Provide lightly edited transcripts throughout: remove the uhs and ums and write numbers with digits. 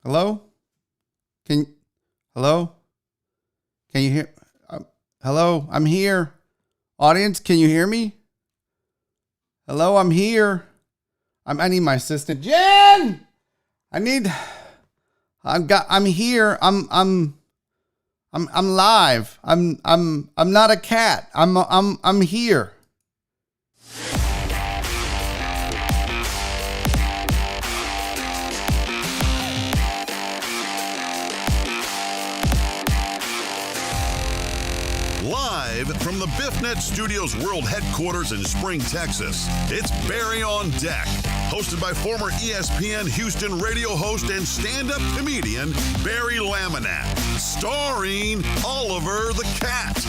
Hello? Hello? Can you hear? Hello? I'm here. Audience, can you hear me? Hello, I'm here. I need my assistant. Jen! I'm here. I'm live. I'm not a cat. I'm here. Live from the BiffNet Studios World Headquarters in Spring, Texas, it's Barry on Deck, hosted by former ESPN Houston radio host and stand-up comedian Barry Laminack, starring Oliver the Cat.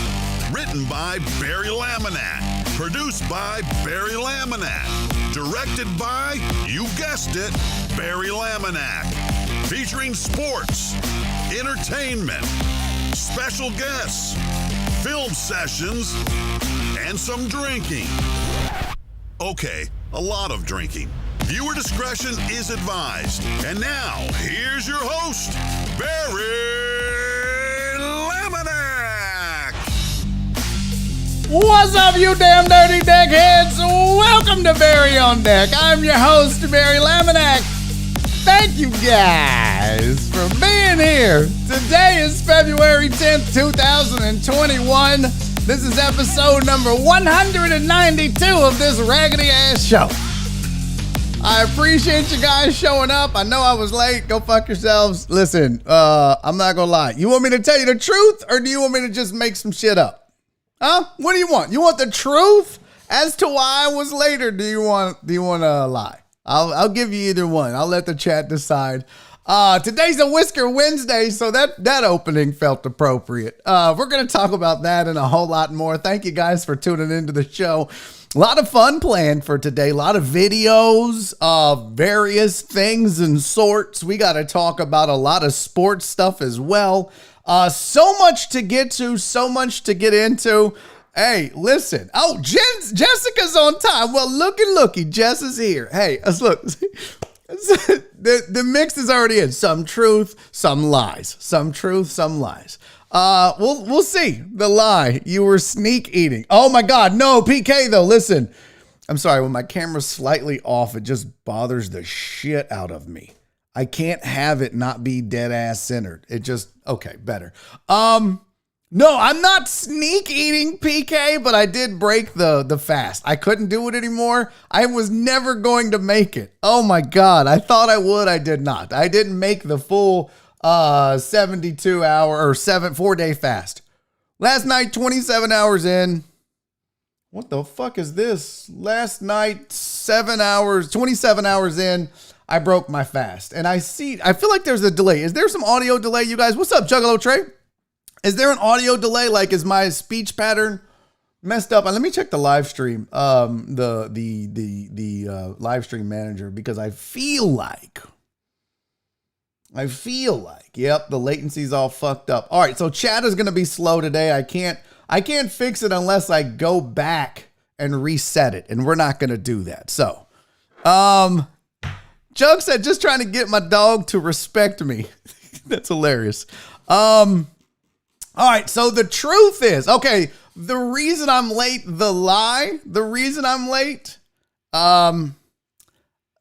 Written by Barry Laminack, produced by Barry Laminack, directed by, you guessed it, Barry Laminack, featuring sports, entertainment, special guests, film sessions, and some drinking. Okay, a lot of drinking. Viewer discretion is advised. And now, here's your host, Barry Laminack. What's up, you damn dirty deckheads? Welcome to Barry on Deck. I'm your host, Barry Laminack. Thank you guys for being here. Today is February 10th, 2021. This is episode number 192 of this raggedy ass show. I appreciate you guys showing up. I know I was late. Go fuck yourselves. Listen, I'm not gonna lie. You want me to tell you the truth, or do you want me to just make some shit up? Huh? What do you want? You want the truth as to why I was late, or do you want to lie? I'll give you either one. I'll let the chat decide. Today's a Whisker Wednesday, so that opening felt appropriate. We're going to talk about that and a whole lot more. Thank you guys for tuning into the show. A lot of fun planned for today. A lot of videos of various things and sorts. We got to talk about a lot of sports stuff as well. So much to get to, so much to get into. Hey, listen. Oh, Jessica's on time. Well, looky. Jess is here. Hey, let's look. The mix is already in. Some truth, some lies. Some truth, some lies. We'll see. The lie. You were sneak eating. Oh my God. No, PK though. Listen. I'm sorry. When my camera's slightly off, it just bothers the shit out of me. I can't have it not be dead ass centered. It just, okay, better. No, I'm not sneak eating, PK, but I did break the fast. I couldn't do it anymore. I was never going to make it. Oh my God. I thought I would. I did not. I didn't make the full 72 hour or 4-day fast. Last night, 27 hours in. What the fuck is this? Last night, 27 hours in, I broke my fast. And I feel like there's a delay. Is there some audio delay, you guys? What's up, Juggalo Trey? Is there an audio delay? Like, is my speech pattern messed up? And let me check the live stream, the live stream manager, because I feel like, yep, the latency's all fucked up. All right, so chat is gonna be slow today. I can't fix it unless I go back and reset it, and we're not gonna do that. So, Jug said, just trying to get my dog to respect me. That's hilarious. All right, so the truth is, okay, the reason I'm late, the reason I'm late,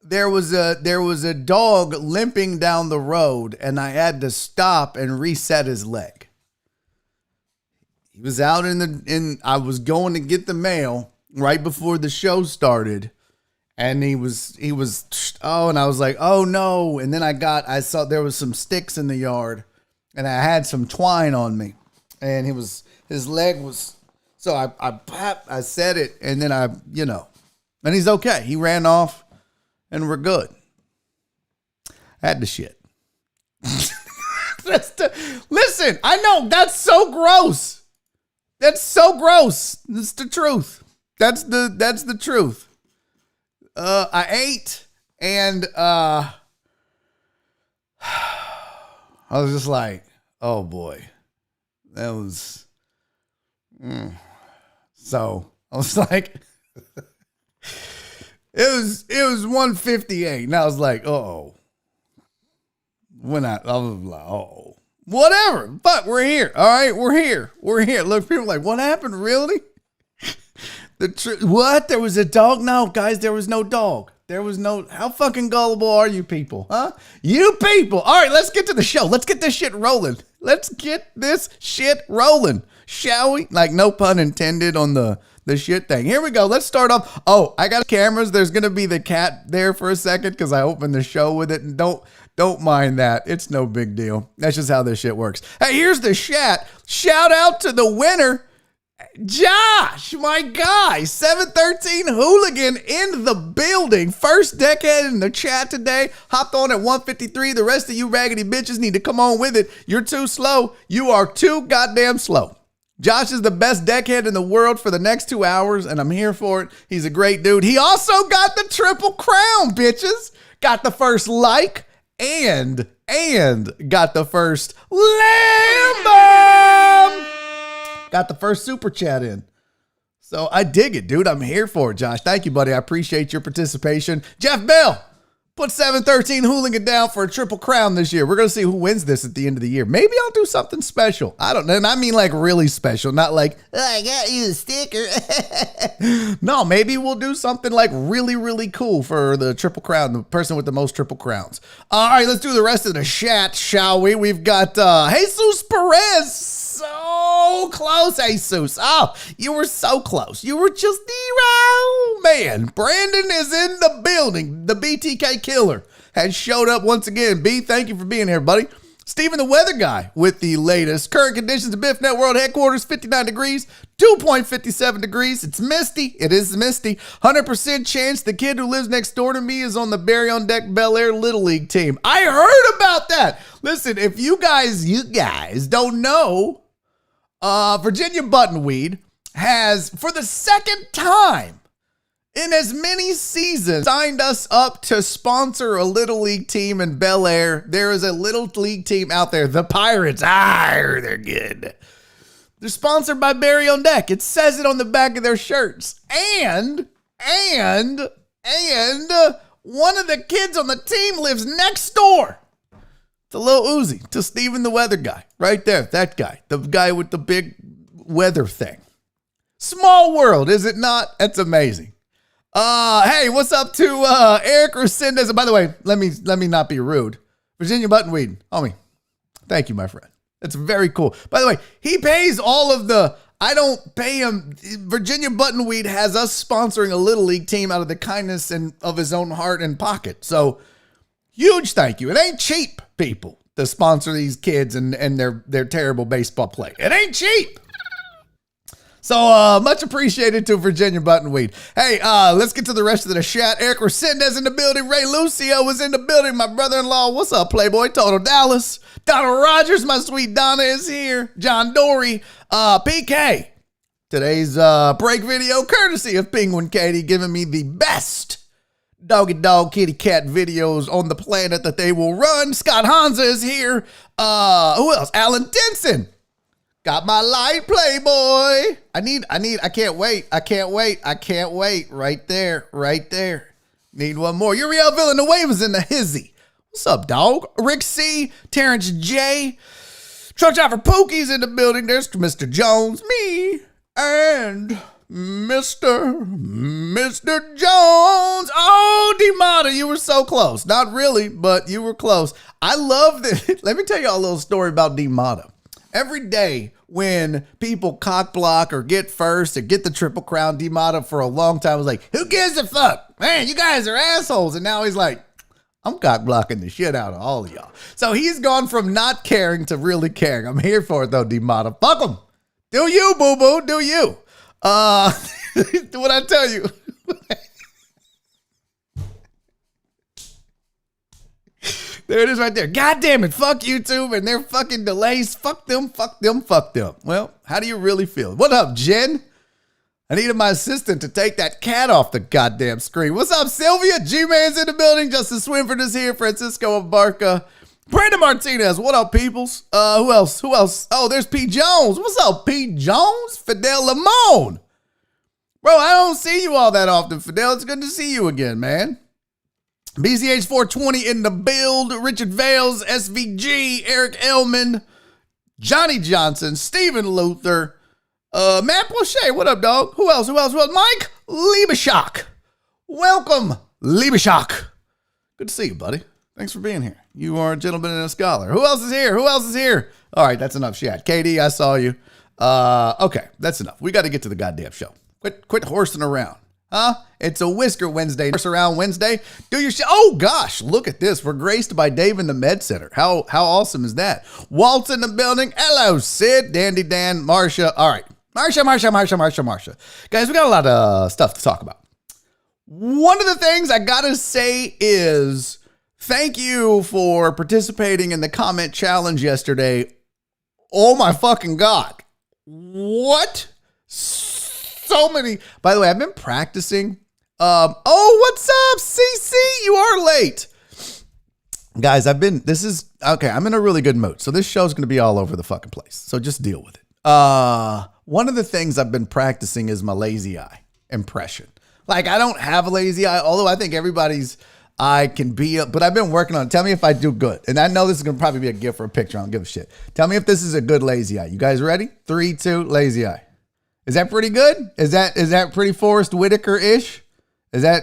there was a dog limping down the road, and I had to stop and reset his leg. He was out I was going to get the mail right before the show started, and he was, and I was like, oh no, and then I saw there was some sticks in the yard, and I had some twine on me. And his leg was, so I said it, and then and he's okay. He ran off, and we're good. I had to shit. Listen, I know that's so gross. That's so gross. That's the truth. That's the truth. I ate, and I was just like, oh boy. That was, so I was like, it was 158, and I was like, oh, when I was like, oh, whatever. But we're here. All right, we're here. We're here. Look, people are like, what happened? Really? What? There was a dog? No, guys, there was no dog. There was no. How fucking gullible are you people? Huh? You people. All right, let's get to the show. Let's get this shit rolling. Let's get this shit rolling. Shall we? Like, no pun intended on the shit thing. Here we go. Let's start off. Oh, I got cameras. There's going to be the cat there for a second because I opened the show with it. And don't mind that. It's no big deal. That's just how this shit works. Hey, here's the chat. Shout out to the winner, Josh, my guy, 713 Hooligan in the building. First decade in the chat today. Hopped on at 153. The rest of you raggedy bitches need to come on with it. You're too slow. You are too goddamn slow. Josh is the best deckhead in the world for the next 2 hours, and I'm here for it. He's a great dude. He also got the triple crown, bitches. Got the first like and got the first lamb bomb. Got the first super chat in. So I dig it, dude. I'm here for it, Josh. Thank you, buddy. I appreciate your participation. Jeff Bell, put 713 Hooligan down for a triple crown this year. We're going to see who wins this at the end of the year. Maybe I'll do something special. I don't know. And I mean like really special, not like, oh, I got you a sticker. No, maybe we'll do something like really, really cool for the triple crown, the person with the most triple crowns. All right, let's do the rest of the chat, shall we? We've got Jesus Perez. So close, Jesus. Oh, you were so close. You were just the man. Brandon is in the building. The BTK killer has showed up once again. B, thank you for being here, buddy. Steven the weather guy with the latest current conditions at BiffNet World Headquarters, 59 degrees, 2.57 degrees. It's misty. It is misty. 100% chance the kid who lives next door to me is on the Barry on Deck Bel Air Little League team. I heard about that. Listen, if you guys don't know, Virginia Buttonweed has, for the second time in as many seasons, signed us up to sponsor a Little League team in Bel Air. There is a Little League team out there, the Pirates. They're good. They're sponsored by Barry on Deck. It says it on the back of their shirts. And one of the kids on the team lives next door to Lil Uzi, to Steven the weather guy. Right there, that guy. The guy with the big weather thing. Small world, is it not? That's amazing. Hey, what's up to Eric Resendez? And by the way, let me not be rude. Virginia Buttonweed, homie, thank you, my friend. That's very cool. By the way, he pays all of the, I don't pay him. Virginia Buttonweed has us sponsoring a Little League team out of the kindness and of his own heart and pocket. So huge thank you. It ain't cheap, people, to sponsor these kids and their terrible baseball play. It ain't cheap. So much appreciated to Virginia Buttonweed. Hey, let's get to the rest of the chat. Eric Resendez in the building. Ray Lucio was in the building. My brother-in-law, what's up, Playboy? Total Dallas. Donald Rogers, my sweet Donna is here. John Dory. PK. Today's break video, courtesy of Penguin Katie, giving me the best doggy dog kitty cat videos on the planet that they will run. Scott Hansa is here. Who else? Alan Denson. Got my light, Playboy. I can't wait. Right there. Need one more. Uriel Villanueva's in the hizzy. What's up, dog? Rick C, Terrence J, Truck Driver Pookie's in the building. There's Mr. Jones, me, and Mr. Jones. Oh, D-Mata, you were so close. Not really, but you were close. I love this. Let me tell you a little story about D-Mata. Every day when people cock block or get first or get the triple crown, D-Mata for a long time was like, who gives a fuck? Man, you guys are assholes. And now he's like, I'm cock blocking the shit out of all of y'all. So he's gone from not caring to really caring. I'm here for it though, D-Mata. Fuck him. Do you, boo-boo. Do you. What I tell you. There it is right there. God damn it. Fuck YouTube and their fucking delays. Fuck them. Well, how do you really feel? What up, Jen? I needed my assistant to take that cat off the goddamn screen. What's up, Sylvia? G-Man's in the building. Justin Swinford is here. Francisco Abarca. Brandon Martinez. What up, peoples? Who else? Oh, there's P. Jones. What's up, P. Jones? Fidel Lamone. Bro, I don't see you all that often, Fidel. It's good to see you again, man. BCH420 in the build. Richard Vales, SVG, Eric Elman, Johnny Johnson, Stephen Luther, Matt Plauché. What up, dog? Who else? Mike Liebeschock. Welcome, Liebeschock. Good to see you, buddy. Thanks for being here. You are a gentleman and a scholar. Who else is here? All right, that's enough shit. KD, I saw you. Okay, that's enough. We got to get to the goddamn show. Quit horsing around. Huh? It's a Whisker Wednesday. Horse around Wednesday. Do your shit. Oh, gosh, look at this. We're graced by Dave in the Med Center. How awesome is that? Walt's in the building. Hello, Sid, Dandy Dan, Marsha. All right. Marsha. Guys, we got a lot of stuff to talk about. One of the things I got to say is thank you for participating in the comment challenge yesterday. Oh, my fucking God. What? So many. By the way, I've been practicing. What's up, CC? You are late. Guys, I'm in a really good mood. So this show's going to be all over the fucking place. So just deal with it. One of the things I've been practicing is my lazy eye impression. Like, I don't have a lazy eye, although I think everybody's eye can be, but I've been working on it. Tell me if I do good. And I know this is going to probably be a gift for a picture. I don't give a shit. Tell me if this is a good lazy eye. You guys ready? 3, 2, lazy eye. Is that pretty good? Is that pretty Forrest Whitaker-ish? I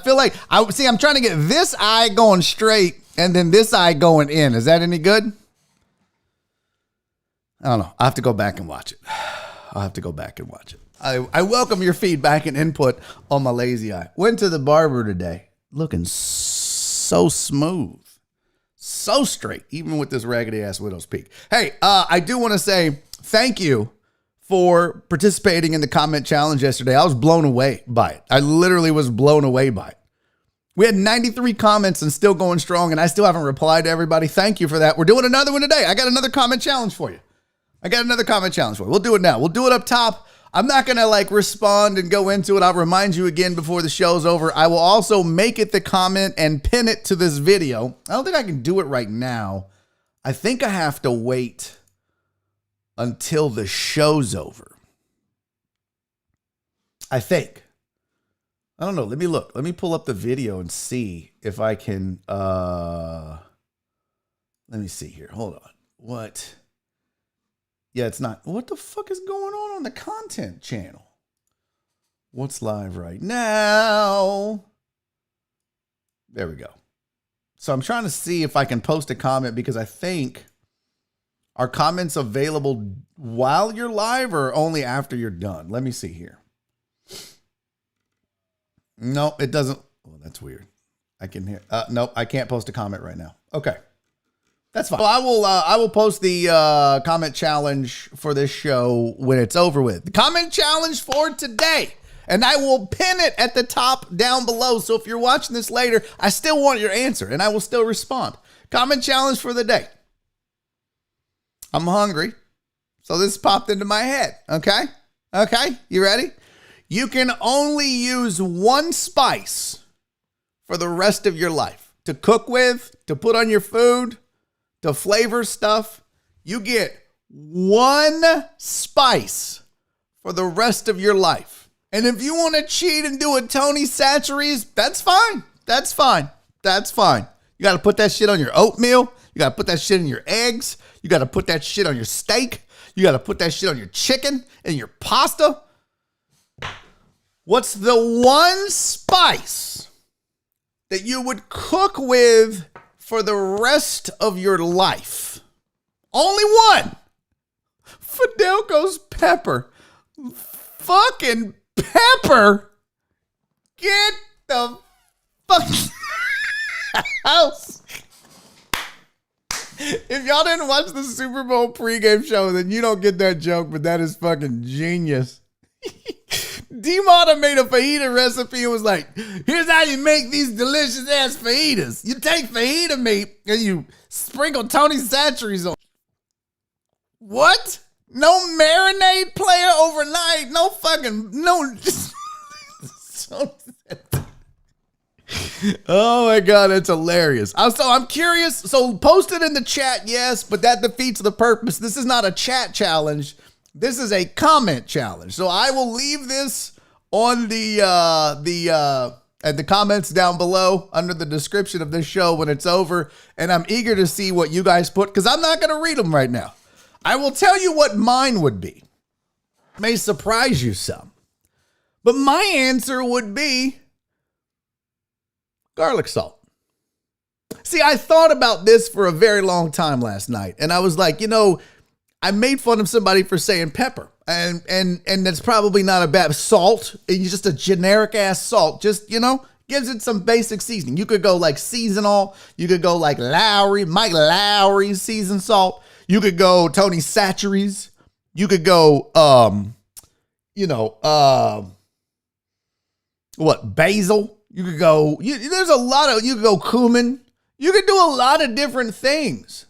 feel like, I'm trying to get this eye going straight and then this eye going in. Is that any good? I don't know. I have to go back and watch it. I welcome your feedback and input on my lazy eye. Went to the barber today. Looking so smooth. So straight. Even with this raggedy ass widow's peak. Hey, I do want to say thank you for participating in the comment challenge yesterday. I was blown away by it. I literally was blown away by it. We had 93 comments and still going strong, and I still haven't replied to everybody. Thank you for that. We're doing another one today. I got another comment challenge for you. We'll do it now. We'll do it up top. I'm not going to respond and go into it. I'll remind you again before the show's over. I will also make it the comment and pin it to this video. I don't think I can do it right now. I think I have to wait until the show's over. I think. I don't know. Let me look. Let me pull up the video and see if I can. Let me see here. Hold on. What? Yeah, it's not. What the fuck is going on the content channel? What's live right now? There we go. So I'm trying to see if I can post a comment because I think, are comments available while you're live or only after you're done? Let me see here. No, it doesn't. Oh, that's weird. I can hear. Nope, I can't post a comment right now. Okay. That's fine. Well, I will post the comment challenge for this show when it's over with. The comment challenge for today. And I will pin it at the top down below. So if you're watching this later, I still want your answer and I will still respond. Comment challenge for the day. I'm hungry. So this popped into my head. Okay? You ready? You can only use one spice for the rest of your life. To cook with, to put on your food, to flavor stuff. You get one spice for the rest of your life. And if you want to cheat and do a Tony Chachere's, that's fine. You got to put that shit on your oatmeal. You got to put that shit in your eggs. You got to put that shit on your steak. You got to put that shit on your chicken and your pasta. What's the one spice that you would cook with for the rest of your life? Only one. Fidelco's pepper. Fucking pepper. Get the fuck house. If y'all didn't watch the Super Bowl pregame show, then you don't get that joke, but that is fucking genius. D-Mata made a fajita recipe and was like, here's how you make these delicious ass fajitas. You take fajita meat and you sprinkle Tony Chachere's on. What? No marinade player overnight? No fucking, no. Oh my God, that's hilarious. So I'm curious. So post it in the chat, yes, but that defeats the purpose. This is not a chat challenge. This is a comment challenge. So I will leave this on the at the comments down below under the description of this show when it's over. And I'm eager to see what you guys put because I'm not going to read them right now. I will tell you what mine would be. It may surprise you some. But my answer would be garlic salt. See, I thought about this for a very long time last night. And I was like, I made fun of somebody for saying pepper. And that's probably not a bad salt. It's just a generic ass salt. Just, gives it some basic seasoning. You could go like seasonal. You could go like Mike Lowry's seasoned salt. You could go Tony Chachere's. You could go, basil. You could go, there's a lot of, you could go cumin. You could do a lot of different things.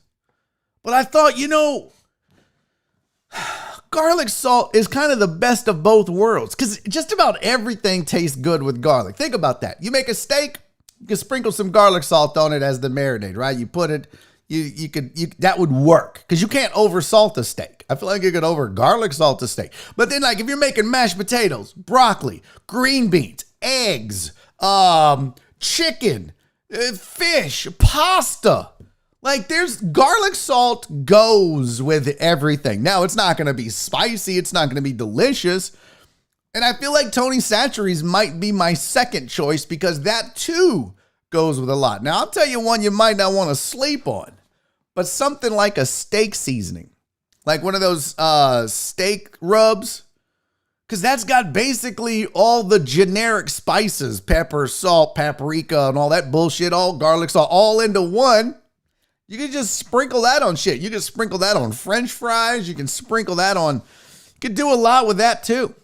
But I thought, garlic salt is kind of the best of both worlds because just about everything tastes good with garlic. Think about that. You make a steak, you can sprinkle some garlic salt on it as the marinade, right? You put it, that would work because you can't over salt a steak. I feel like you could over garlic salt a steak. But then like if you're making mashed potatoes, broccoli, green beans, eggs, chicken, fish, pasta, like there's garlic salt goes with everything. Now it's not going to be spicy. It's not going to be delicious. And I feel like Tony Chachere's might be my second choice because that too goes with a lot. Now I'll tell you one you might not want to sleep on, but something like a steak seasoning, like one of those steak rubs, because that's got basically all the generic spices, pepper, salt, paprika, and all that bullshit, all garlic salt, all into one. You can just sprinkle that on shit. You can sprinkle that on French fries. You can sprinkle that on, you could do a lot with that too.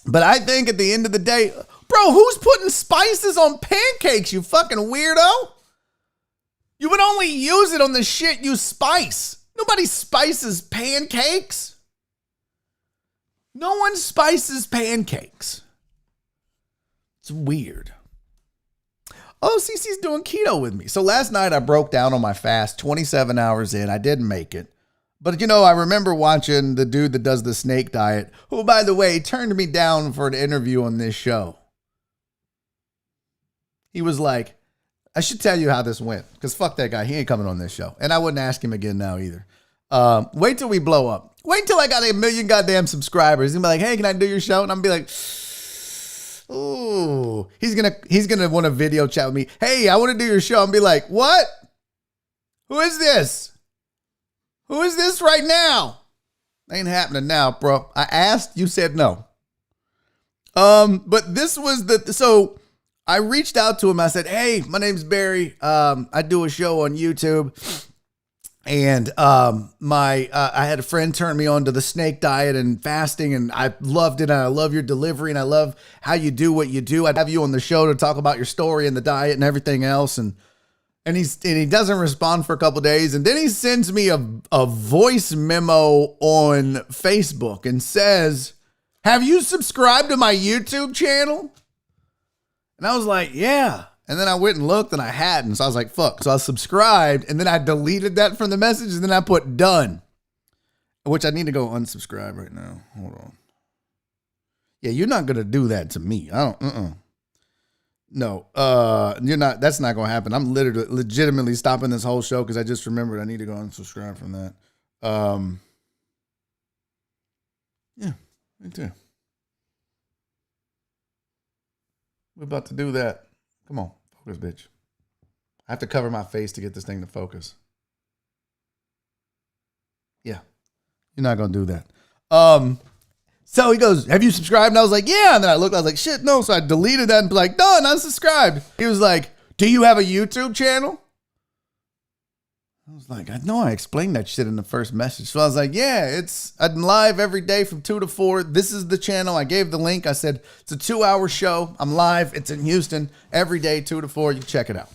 But I think at the end of the day, bro, who's putting spices on pancakes, you fucking weirdo? You would only use it on the shit you spice. Nobody spices pancakes. No one spices pancakes. It's weird. Oh, Cece's doing keto with me. So last night I broke down on my fast, 27 hours in. I didn't make it. But, I remember watching the dude that does the snake diet, who, by the way, turned me down for an interview on this show. He was like, I should tell you how this went, because fuck that guy. He ain't coming on this show. And I wouldn't ask him again now either. Wait till we blow up. Wait till I got 1 million goddamn subscribers. He'll be like, hey, can I do your show? And I'm be like, ooh. He's gonna want a video chat with me. Hey, I want to do your show. And be like, what? Who is this? Who is this right now? Ain't happening now, bro. I asked, you said no. But this was so I reached out to him. I said, hey, my name's Barry. I do a show on YouTube. And I had a friend turn me on to the snake diet and fasting, and I loved it. And I love your delivery, and I love how you do what you do. I'd have you on the show to talk about your story and the diet and everything else. And he doesn't respond for a couple of days, and then he sends me a voice memo on Facebook and says, have you subscribed to my YouTube channel? And I was like, yeah. And then I went and looked and I hadn't. So I was like, fuck. So I subscribed and then I deleted that from the message and then I put done, which I need to go unsubscribe right now. Hold on. Yeah, you're not going to do that to me. I don't, No, you're not, that's not going to happen. I'm legitimately stopping this whole show because I just remembered I need to go unsubscribe from that. Yeah, me too. We're about to do that. Come on, focus, bitch. I have to cover my face to get this thing to focus. Yeah, you're not going to do that. So he goes, have you subscribed? And I was like, yeah. And then I looked, I was like, shit, no. So I deleted that and be like, done, unsubscribed. He was like, do you have a YouTube channel? I was like, I know I explained that shit in the first message. So I was like, yeah, I'm live every day from 2 to 4. This is the channel. I gave the link. I said, it's a 2-hour show. I'm live. It's in Houston every day, 2 to 4. You can check it out.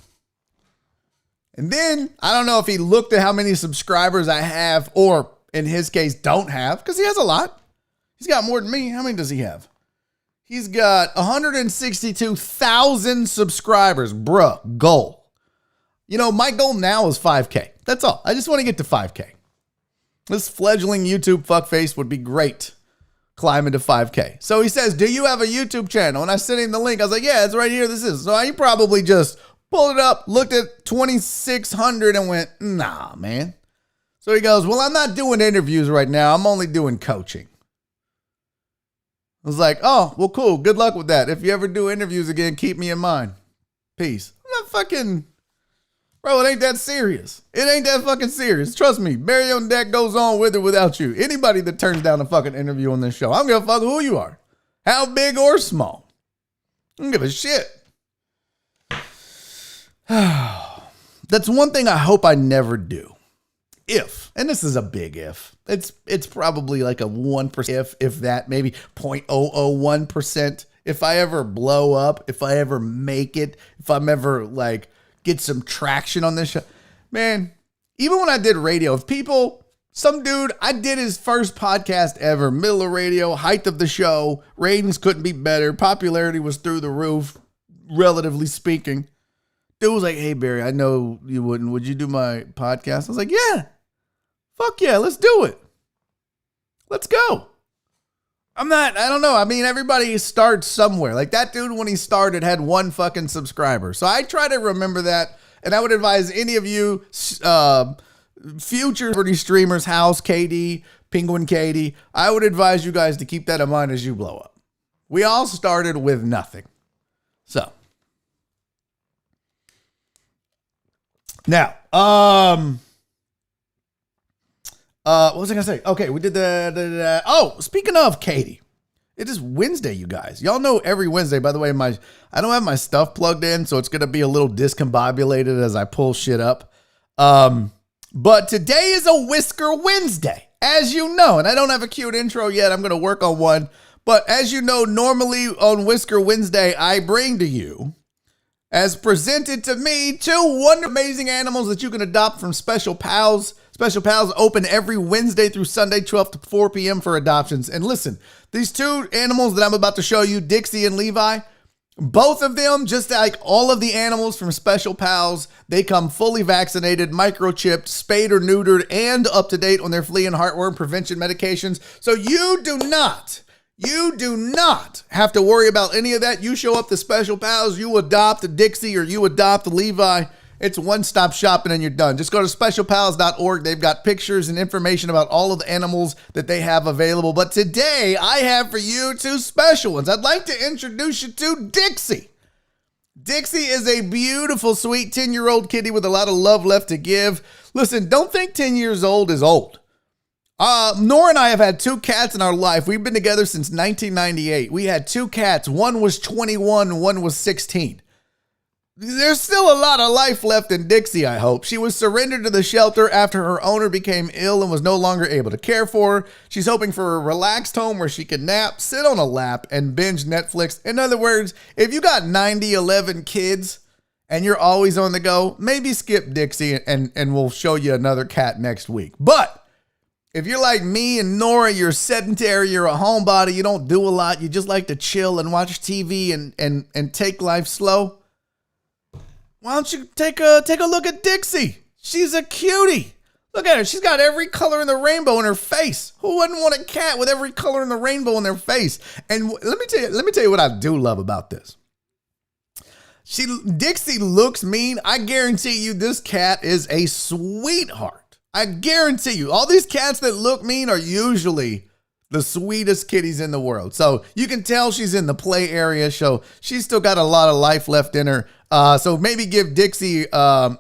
And then I don't know if he looked at how many subscribers I have or in his case don't have, because he has a lot. He's got more than me. How many does he have? He's got 162,000 subscribers. Bruh, goal. You know, my goal now is 5K. That's all. I just want to get to 5K. This fledgling YouTube fuckface would be great climbing to 5K. So he says, do you have a YouTube channel? And I sent him the link. I was like, yeah, it's right here. This is. So he probably just pulled it up, looked at 2,600 and went, nah, man. So he goes, well, I'm not doing interviews right now. I'm only doing coaching. I was like, oh, well, cool. Good luck with that. If you ever do interviews again, keep me in mind. Peace. I'm not fucking, bro, it ain't that serious. It ain't that fucking serious. Trust me, Barry on Deck goes on with or without you. Anybody that turns down a fucking interview on this show, I don't give a fuck who you are. How big or small. I don't give a shit. That's one thing I hope I never do. If, and this is a big if, it's probably like a 1% if that, maybe 0.001%. If I ever blow up, if I ever make it, if I'm ever like get some traction on this show, man, even when I did radio, if people, some dude, I did his first podcast ever, middle of radio, height of the show, ratings couldn't be better, popularity was through the roof, relatively speaking. Dude was like, hey, Barry, I know you wouldn't. Would you do my podcast? I was like, yeah. Fuck yeah, let's do it. Let's go. I don't know. I mean, everybody starts somewhere. Like that dude, when he started, had 1 fucking subscriber. So I try to remember that. And I would advise any of you future celebrity streamers, House, KD, Penguin Katie, I would advise you guys to keep that in mind as you blow up. We all started with nothing. So. Now, what was I going to say? Okay, we did oh, speaking of Katie, it is Wednesday, you guys. Y'all know every Wednesday, by the way, I don't have my stuff plugged in, so it's going to be a little discombobulated as I pull shit up. But today is a Whisker Wednesday, as you know, and I don't have a cute intro yet. I'm going to work on one. But as you know, normally on Whisker Wednesday, I bring to you, as presented to me, 2 wonderful, amazing animals that you can adopt from Special Pals. Special Pals open every Wednesday through Sunday, 12 to 4 p.m. for adoptions. And listen, these 2 animals that I'm about to show you, Dixie and Levi, both of them, just like all of the animals from Special Pals, they come fully vaccinated, microchipped, spayed or neutered, and up to date on their flea and heartworm prevention medications. So you do not have to worry about any of that. You show up to Special Pals, you adopt a Dixie or you adopt a Levi. It's one-stop shopping and you're done. Just go to specialpals.org. They've got pictures and information about all of the animals that they have available. But today, I have for you 2 special ones. I'd like to introduce you to Dixie. Dixie is a beautiful, sweet 10-year-old kitty with a lot of love left to give. Listen, don't think 10 years old is old. Nora and I have had 2 cats in our life. We've been together since 1998. We had 2 cats. One was 21, one was 16. There's still a lot of life left in Dixie, I hope. She was surrendered to the shelter after her owner became ill and was no longer able to care for her. She's hoping for a relaxed home where she can nap, sit on a lap, and binge Netflix. In other words, if you got 11 kids and you're always on the go, maybe skip Dixie and we'll show you another cat next week. But if you're like me and Nora, you're sedentary, you're a homebody, you don't do a lot, you just like to chill and watch TV and take life slow, why don't you take a look at Dixie? She's a cutie. Look at her. She's got every color in the rainbow in her face. Who wouldn't want a cat with every color in the rainbow in their face? And let me tell you what I do love about this. Dixie looks mean. I guarantee you this cat is a sweetheart. I guarantee you. All these cats that look mean are usually the sweetest kitties in the world. So you can tell she's in the play area. So she's still got a lot of life left in her. So maybe give Dixie a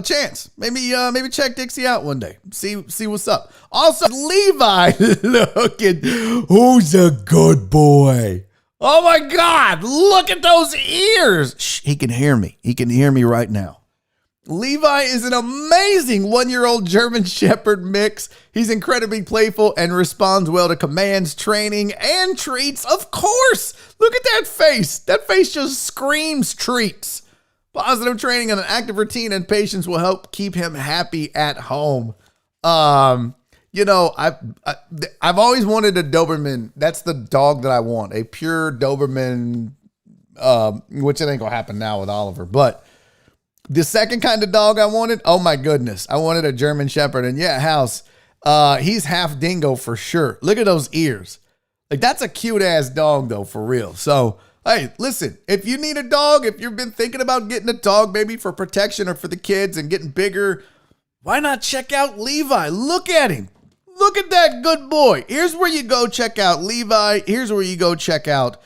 chance. Maybe check Dixie out one day. See what's up. Also, Levi, look at who's a good boy. Oh my God, look at those ears. Shh, he can hear me. He can hear me right now. Levi is an amazing 1-year-old German Shepherd mix. He's incredibly playful and responds well to commands, training, and treats. Of course. Look at that face. That face just screams treats. Positive training and an active routine and patience will help keep him happy at home. I've always wanted a Doberman. That's the dog that I want. A pure Doberman, which it ain't gonna happen now with Oliver, but the second kind of dog I wanted, oh my goodness, I wanted a German Shepherd. And yeah, House, He's half dingo for sure. Look at those ears. Like, that's a cute ass dog though, for real. So, hey, listen, if you need a dog, if you've been thinking about getting a dog maybe for protection or for the kids and getting bigger, why not check out Levi? Look at him. Look at that good boy. Here's where you go check out Levi. Here's where you go check out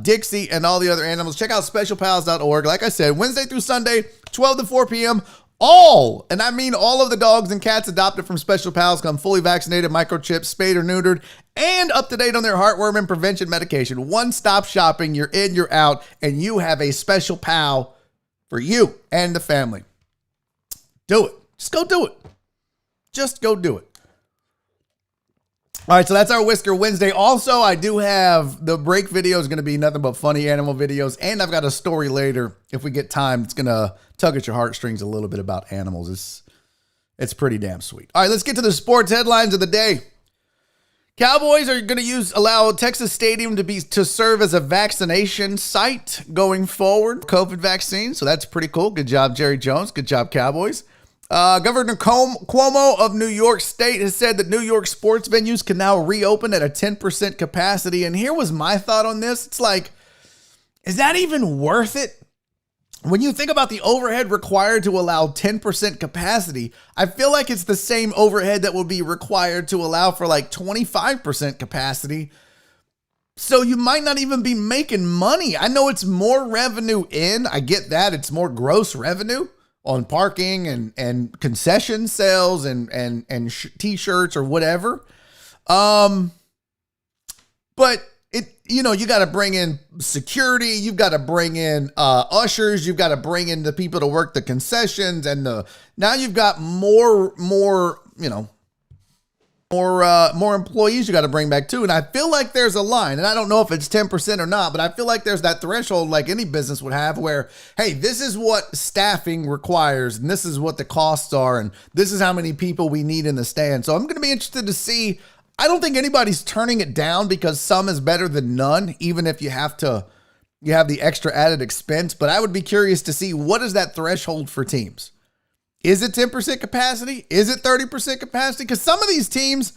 Dixie and all the other animals. Check out specialpals.org. Like I said, Wednesday through Sunday, 12 to 4 p.m. All, and I mean all of the dogs and cats adopted from Special Pals come fully vaccinated, microchipped, spayed or neutered, and up to date on their heartworm and prevention medication. One-stop shopping. You're in, you're out, and you have a Special Pal for you and the family. Do it. Just go do it. Just go do it. All right, so that's our Whisker Wednesday. Also, I do have the break video is going to be nothing but funny animal videos, and I've got a story later, if we get time, it's going to tug at your heartstrings a little bit about animals. It's pretty damn sweet. All right, let's get to the sports headlines of the day. Cowboys are going to allow Texas Stadium to serve as a vaccination site going forward. COVID vaccine, so that's pretty cool. Good job, Jerry Jones. Good job, Cowboys. Governor Cuomo of New York State has said that New York sports venues can now reopen at a 10% capacity. And here was my thought on this. It's like, is that even worth it? When you think about the overhead required to allow 10% capacity, I feel like it's the same overhead that would be required to allow for like 25% capacity. So you might not even be making money. I know it's more revenue in. I get that. It's more gross revenue on parking and concession sales and t-shirts or whatever. But you got to bring in security. You've got to bring in ushers. You've got to bring in the people to work the concessions now you've got more employees you got to bring back too. And I feel like there's a line, and I don't know if it's 10% or not, but I feel like there's that threshold like any business would have where, hey, this is what staffing requires, and this is what the costs are, and this is how many people we need in the stand. So I'm going to be interested to see. I don't think anybody's turning it down because some is better than none, even if you have the extra added expense. But I would be curious to see, what is that threshold for teams? Is it 10% capacity? Is it 30% capacity? Because some of these teams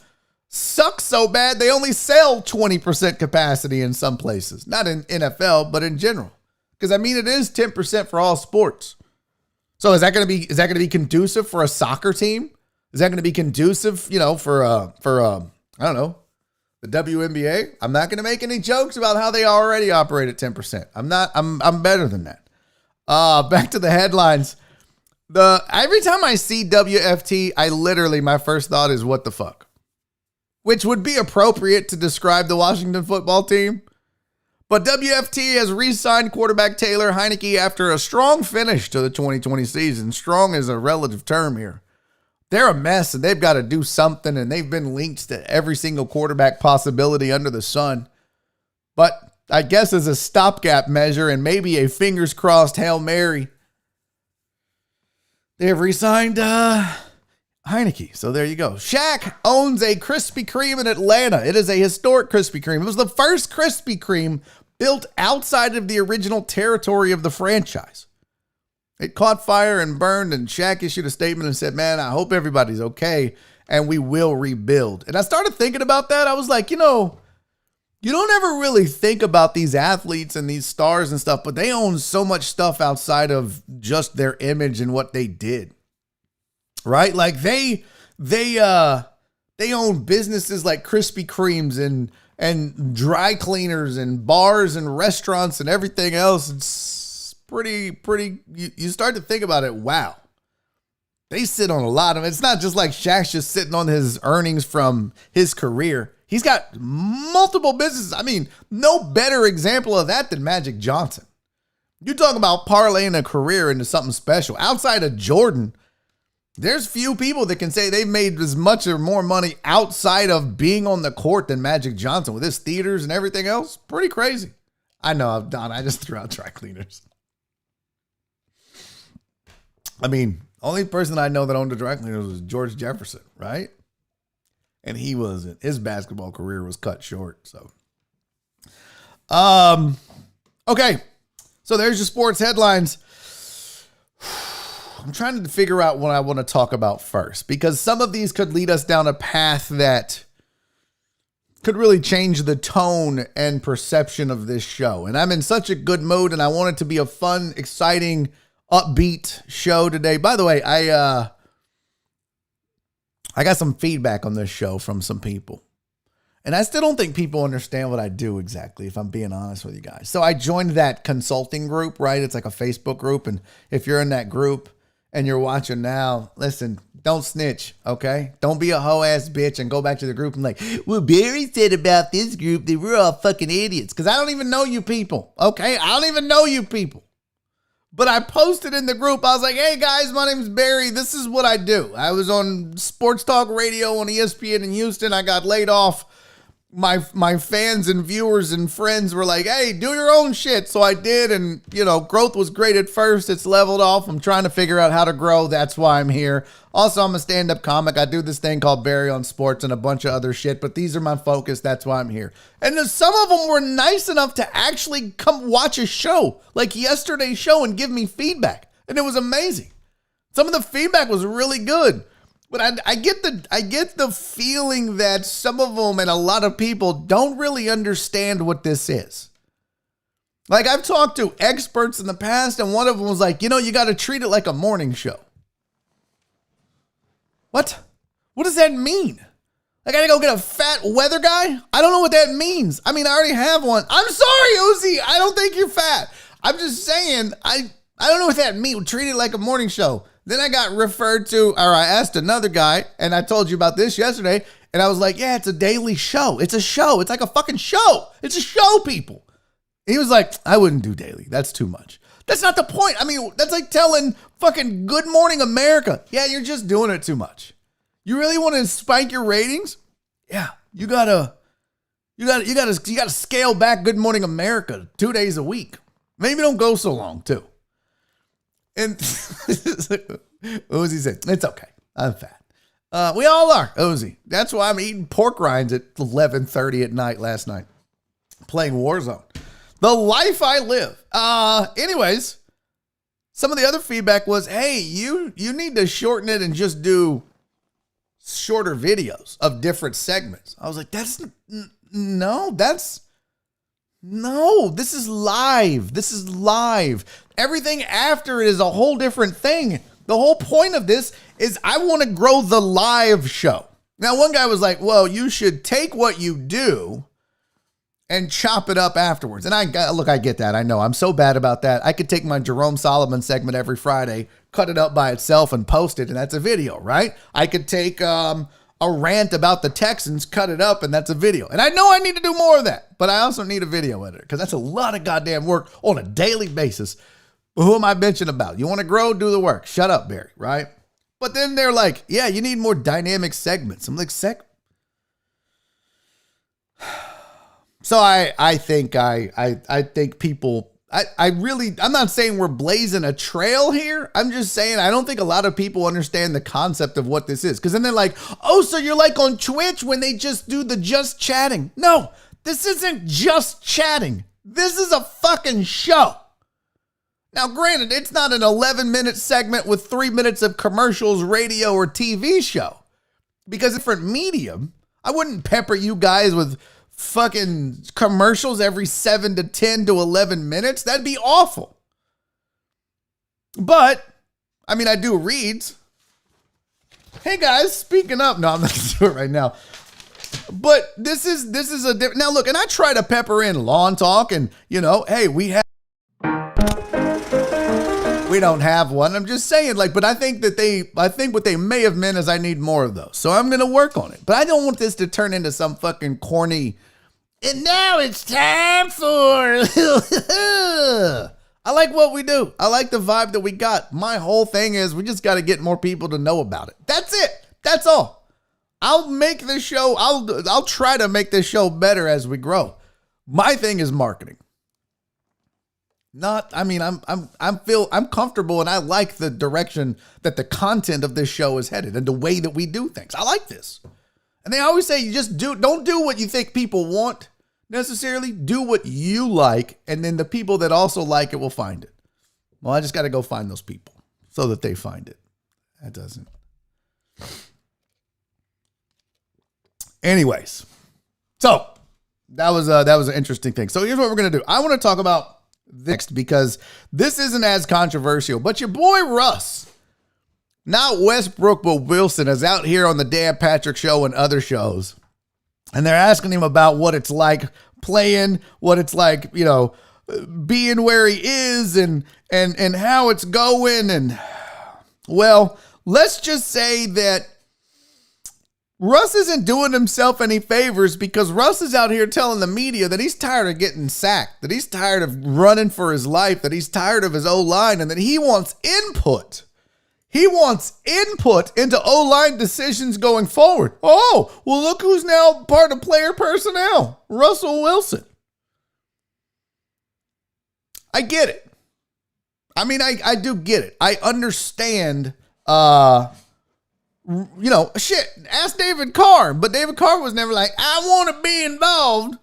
suck so bad they only sell 20% capacity in some places. Not in NFL, but in general. Because I mean, it is 10% for all sports. So is that going to be conducive for a soccer team? Is that going to be conducive, for I don't know, the WNBA? I'm not going to make any jokes about how they already operate at 10%. I'm better than that. Back to the headlines. Every time I see WFT, my first thought is, what the fuck? Which would be appropriate to describe the Washington football team. But WFT has re-signed quarterback Taylor Heinicke after a strong finish to the 2020 season. Strong is a relative term here. They're a mess, and they've got to do something, and they've been linked to every single quarterback possibility under the sun. But I guess as a stopgap measure and maybe a fingers crossed Hail Mary, they have re-signed Heinicke. So there you go. Shaq owns a Krispy Kreme in Atlanta. It is a historic Krispy Kreme. It was the first Krispy Kreme built outside of the original territory of the franchise. It caught fire and burned, and Shaq issued a statement and said, man, I hope everybody's okay, and we will rebuild. And I started thinking about that. I was like, you don't ever really think about these athletes and these stars and stuff, but they own so much stuff outside of just their image and what they did, right? Like they own businesses like Krispy Kremes and dry cleaners and bars and restaurants and everything else. It's pretty, you start to think about it. Wow. They sit on a lot of it. It's not just like Shaq's just sitting on his earnings from his career. He's got multiple businesses. I mean, no better example of that than Magic Johnson. You talk about parlaying a career into something special. Outside of Jordan, there's few people that can say they've made as much or more money outside of being on the court than Magic Johnson with his theaters and everything else. Pretty crazy. I know, Don, I just threw out dry cleaners. I mean, only person I know that owned a dry cleaner was George Jefferson, right? And he wasn't. His basketball career was cut short. So, okay. So there's your sports headlines. I'm trying to figure out what I want to talk about first, because some of these could lead us down a path that could really change the tone and perception of this show. And I'm in such a good mood, and I want it to be a fun, exciting, upbeat show today. By the way, I got some feedback on this show from some people. And I still don't think people understand what I do exactly, if I'm being honest with you guys. So I joined that consulting group, right? It's like a Facebook group. And if you're in that group and you're watching now, listen, don't snitch, okay? Don't be a hoe-ass bitch and go back to the group and like, well, Barry said about this group that we're all fucking idiots. Because I don't even know you people, okay? I don't even know you people. But I posted in the group, I was like, hey guys, my name's Barry. This is what I do. I was on sports talk radio on ESPN in Houston. I got laid off. My fans and viewers and friends were like, hey, do your own shit. So I did. And, you know, growth was great at first. It's leveled off. I'm trying to figure out how to grow. That's why I'm here. Also, I'm a stand-up comic. I do this thing called Barry on Sports and a bunch of other shit. But these are my focus. That's why I'm here. And some of them were nice enough to actually come watch a show like yesterday's show and give me feedback. And it was amazing. Some of the feedback was really good. But I get the feeling that some of them and a lot of people don't really understand what this is. Like, I've talked to experts in the past, and one of them was like, you know, you got to treat it like a morning show. What? What does that mean? I got to go get a fat weather guy? I don't know what that means. I mean, I already have one. I'm sorry, Uzi. I don't think you're fat. I'm just saying, I don't know what that means. Treat it like a morning show. Then I got referred to, or I asked another guy, and I told you about this yesterday, and I was like, yeah, it's a daily show. It's a show. It's like a fucking show. It's a show, people. And he was like, I wouldn't do daily. That's too much. That's not the point. I mean, that's like telling fucking Good Morning America, yeah, you're just doing it too much. You really want to spike your ratings? Yeah, you gotta scale back Good Morning America 2 days a week. Maybe don't go so long, too. And Uzi said, it's okay. I'm fat. We all are, Uzi. That's why I'm eating pork rinds at 11:30 at night last night, playing Warzone. The life I live. Anyways, some of the other feedback was, hey, you need to shorten it and just do shorter videos of different segments. I was like, this is live. This is live. Everything after it is a whole different thing. The whole point of this is I want to grow the live show. Now, one guy was like, well, you should take what you do and chop it up afterwards. And I get that. I know I'm so bad about that. I could take my Jerome Solomon segment every Friday, cut it up by itself and post it. And that's a video, right? I could take, a rant about the Texans, cut it up, and that's a video. And I know I need to do more of that, but I also need a video editor because that's a lot of goddamn work on a daily basis. But who am I bitching about? You want to grow? Do the work. Shut up, Barry, right? But then they're like, yeah, you need more dynamic segments. I'm like, So I think people, I'm not saying we're blazing a trail here. I'm just saying I don't think a lot of people understand the concept of what this is. Because then they're like, oh, so you're like on Twitch when they just do the just chatting. No, this isn't just chatting. This is a fucking show. Now, granted, it's not an 11-minute segment with 3 minutes of commercials, radio, or TV show. Because different medium, I wouldn't pepper you guys with fucking commercials every 7 to 10 to 11 minutes. That'd be awful. But, I mean, I do reads. Hey guys, speaking up. No, I'm not going to do it right now. But this is a different. Now look, and I try to pepper in lawn talk and, you know, hey, we don't have one. I'm just saying, like, but I think what they may have meant is I need more of those. So I'm going to work on it. But I don't want this to turn into some fucking corny, and now it's time for, I like what we do. I like the vibe that we got. My whole thing is we just got to get more people to know about it. That's it. That's all. I'll make this show. I'll try to make this show better as we grow. My thing is marketing. I'm comfortable and I like the direction that the content of this show is headed and the way that we do things. I like this. And they always say, don't do what you think people want necessarily. Do what you like. And then the people that also like it will find it. Well, I just got to go find those people. so that they find it. That doesn't. Anyways, so that was an interesting thing. So here's what we're going to do. I want to talk about next because this isn't as controversial, but your boy Russ, not Westbrook, but Wilson, is out here on the Dan Patrick Show and other shows. And they're asking him about what it's like playing, what it's like, you know, being where he is and how it's going. And, well, let's just say that Russ isn't doing himself any favors because Russ is out here telling the media that he's tired of getting sacked, that he's tired of running for his life, that he's tired of his O-line, and that he wants input. He wants input into O-line decisions going forward. Oh, well, look who's now part of player personnel. Russell Wilson. I get it. I mean, I do get it. I understand, you know, shit, ask David Carr. But David Carr was never like, I want to be involved.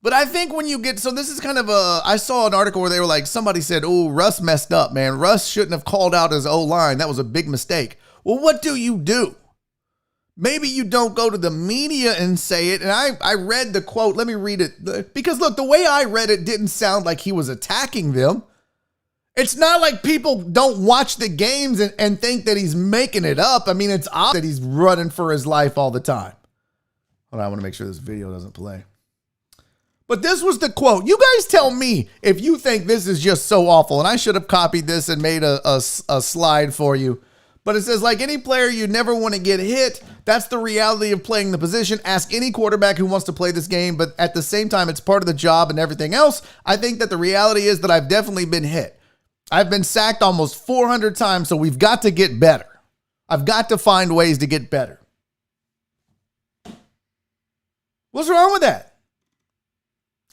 But I think when you get, so this is kind of I saw an article where they were like, somebody said, oh, Russ messed up, man. Russ shouldn't have called out his O-line. That was a big mistake. Well, what do? Maybe you don't go to the media and say it. And I read the quote. Let me read it. Because look, the way I read it didn't sound like he was attacking them. It's not like people don't watch the games and think that he's making it up. I mean, it's obvious that he's running for his life all the time. Hold on, I want to make sure this video doesn't play. But this was the quote. You guys tell me if you think this is just so awful. And I should have copied this and made a slide for you. But it says, like any player, you never want to get hit. That's the reality of playing the position. Ask any quarterback who wants to play this game. But at the same time, it's part of the job and everything else. I think that the reality is that I've definitely been hit. I've been sacked almost 400 times. So we've got to get better. I've got to find ways to get better. What's wrong with that?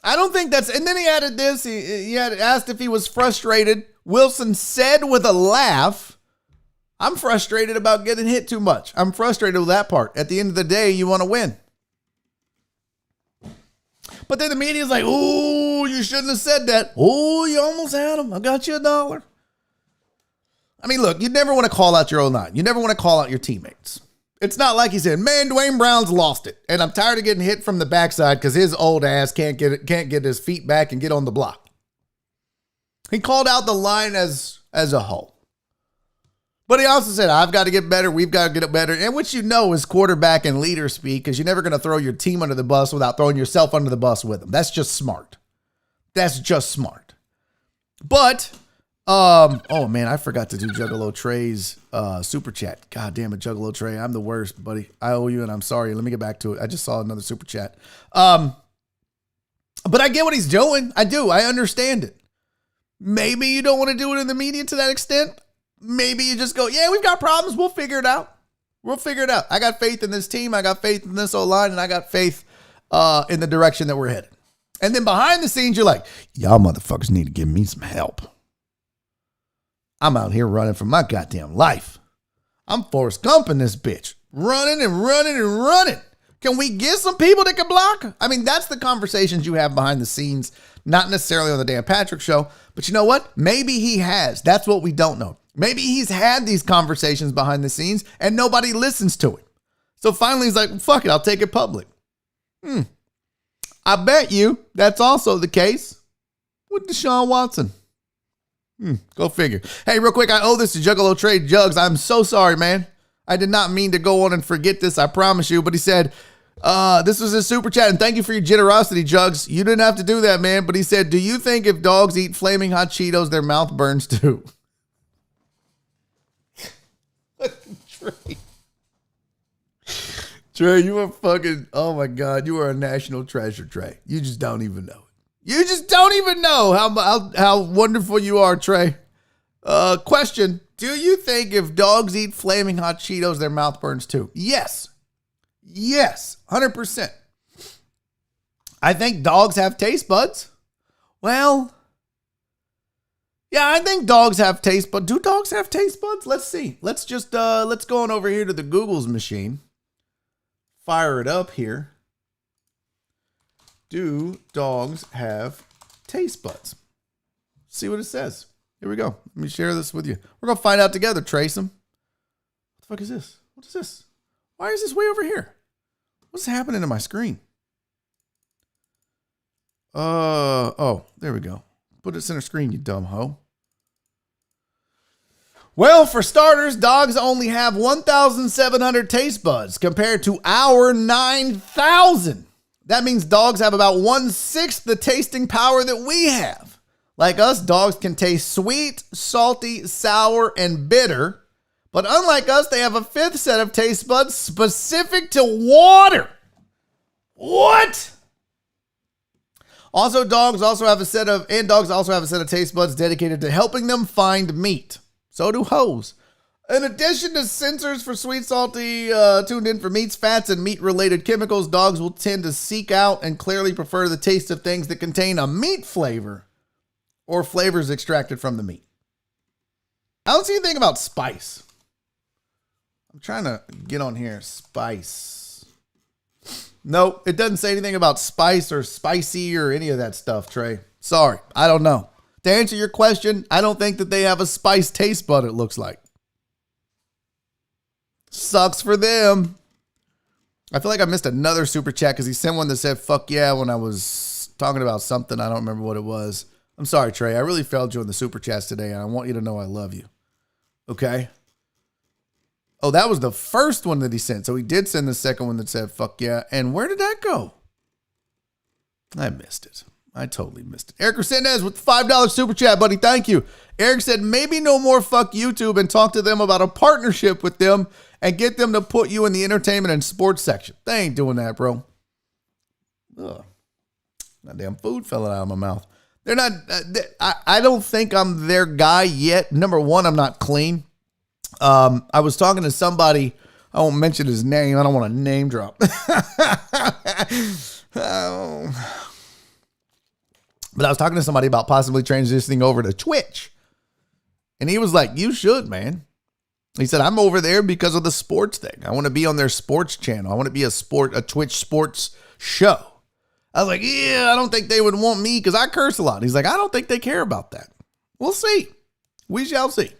I don't think that's, and then he added this, he had asked if he was frustrated. Wilson said with a laugh, I'm frustrated about getting hit too much. I'm frustrated with that part. At the end of the day, you want to win. But then the media's like, oh, you shouldn't have said that. Oh, you almost had him. I got you $1. I mean, look, you never want to call out your O-line. You never want to call out your teammates. It's not like he said, man, Dwayne Brown's lost it. And I'm tired of getting hit from the backside because his old ass can't get his feet back and get on the block. He called out the line as a whole. But he also said, I've got to get better. We've got to get it better. And which you know is quarterback and leader speak because you're never going to throw your team under the bus without throwing yourself under the bus with them. That's just smart. That's just smart. But, oh man, I forgot to do Juggalo Trey's super chat. God damn it, Juggalo Trey. I'm the worst, buddy. I owe you and I'm sorry. Let me get back to it. I just saw another super chat. But I get what he's doing. I do. I understand it. Maybe you don't want to do it in the media to that extent. Maybe you just go, yeah, we've got problems. We'll figure it out. We'll figure it out. I got faith in this team. I got faith in this O-line, and I got faith in the direction that we're headed. And then behind the scenes, you're like, y'all motherfuckers need to give me some help. I'm out here running for my goddamn life. I'm Forrest Gump in this bitch. Running and running and running. Can we get some people that can block? I mean, that's the conversations you have behind the scenes, not necessarily on the Dan Patrick Show. But you know what? Maybe he has. That's what we don't know. Maybe he's had these conversations behind the scenes and nobody listens to him. So finally he's like, fuck it, I'll take it public. I bet you that's also the case with Deshaun Watson. Go figure. Hey, real quick, I owe this to Juggalo Trey Jugs. I'm so sorry, man. I did not mean to go on and forget this, I promise you. But he said, this was a super chat, and thank you for your generosity, Jugs. You didn't have to do that, man. But he said, do you think if dogs eat flaming hot Cheetos, their mouth burns too? Trey, you are fucking, oh my God, you are a national treasure, Trey. You just don't even know it. You just don't even know how wonderful you are, Trey. Question, do you think if dogs eat flaming hot Cheetos, their mouth burns too? Yes. Yes, 100%. I think dogs have taste buds. Well, yeah, I think dogs have taste buds. Do dogs have taste buds? Let's see. Let's just, let's go on over here to the Google's machine. Fire it up here. Do dogs have taste buds? See what it says. Here we go. Let me share this with you. We're going to find out together, Trace 'em. What the fuck is this? What is this? Why is this way over here? What's happening to my screen? Oh, there we go. Put it center screen, you dumb hoe. Well, for starters, dogs only have 1,700 taste buds compared to our 9,000. That means dogs have about 1/6 the tasting power that we have. Like us, dogs can taste sweet, salty, sour, and bitter. But unlike us, they have a 5th set of taste buds specific to water. What? Dogs also have a set of taste buds dedicated to helping them find meat. So do hoes. In addition to sensors for sweet, salty, tuned in for meats, fats, and meat-related chemicals, dogs will tend to seek out and clearly prefer the taste of things that contain a meat flavor or flavors extracted from the meat. I don't see anything about spice. I'm trying to get on here. Spice. Nope, it doesn't say anything about spice or spicy or any of that stuff, Trey. Sorry, I don't know. To answer your question, I don't think that they have a spice taste bud, it looks like. Sucks for them. I feel like I missed another super chat because he sent one that said, fuck yeah, when I was talking about something. I don't remember what it was. I'm sorry, Trey. I really failed you in the super chats today, and I want you to know I love you. Okay? Oh, that was the first one that he sent. So he did send the second one that said, fuck yeah. And where did that go? I missed it. I totally missed it. Eric Resendez with the $5 super chat, buddy. Thank you. Eric said, maybe no more fuck YouTube and talk to them about a partnership with them and get them to put you in the entertainment and sports section. They ain't doing that, bro. Ugh. That damn food fell out of my mouth. They're not, I don't think I'm their guy yet. Number one, I'm not clean. I was talking to somebody, I won't mention his name. I don't want to name drop. But I was talking to somebody about possibly transitioning over to Twitch. And he was like, you should, man. He said, I'm over there because of the sports thing. I want to be on their sports channel. I want to be a Twitch sports show. I was like, yeah, I don't think they would want me because I curse a lot. He's like, I don't think they care about that. We'll see. We shall see.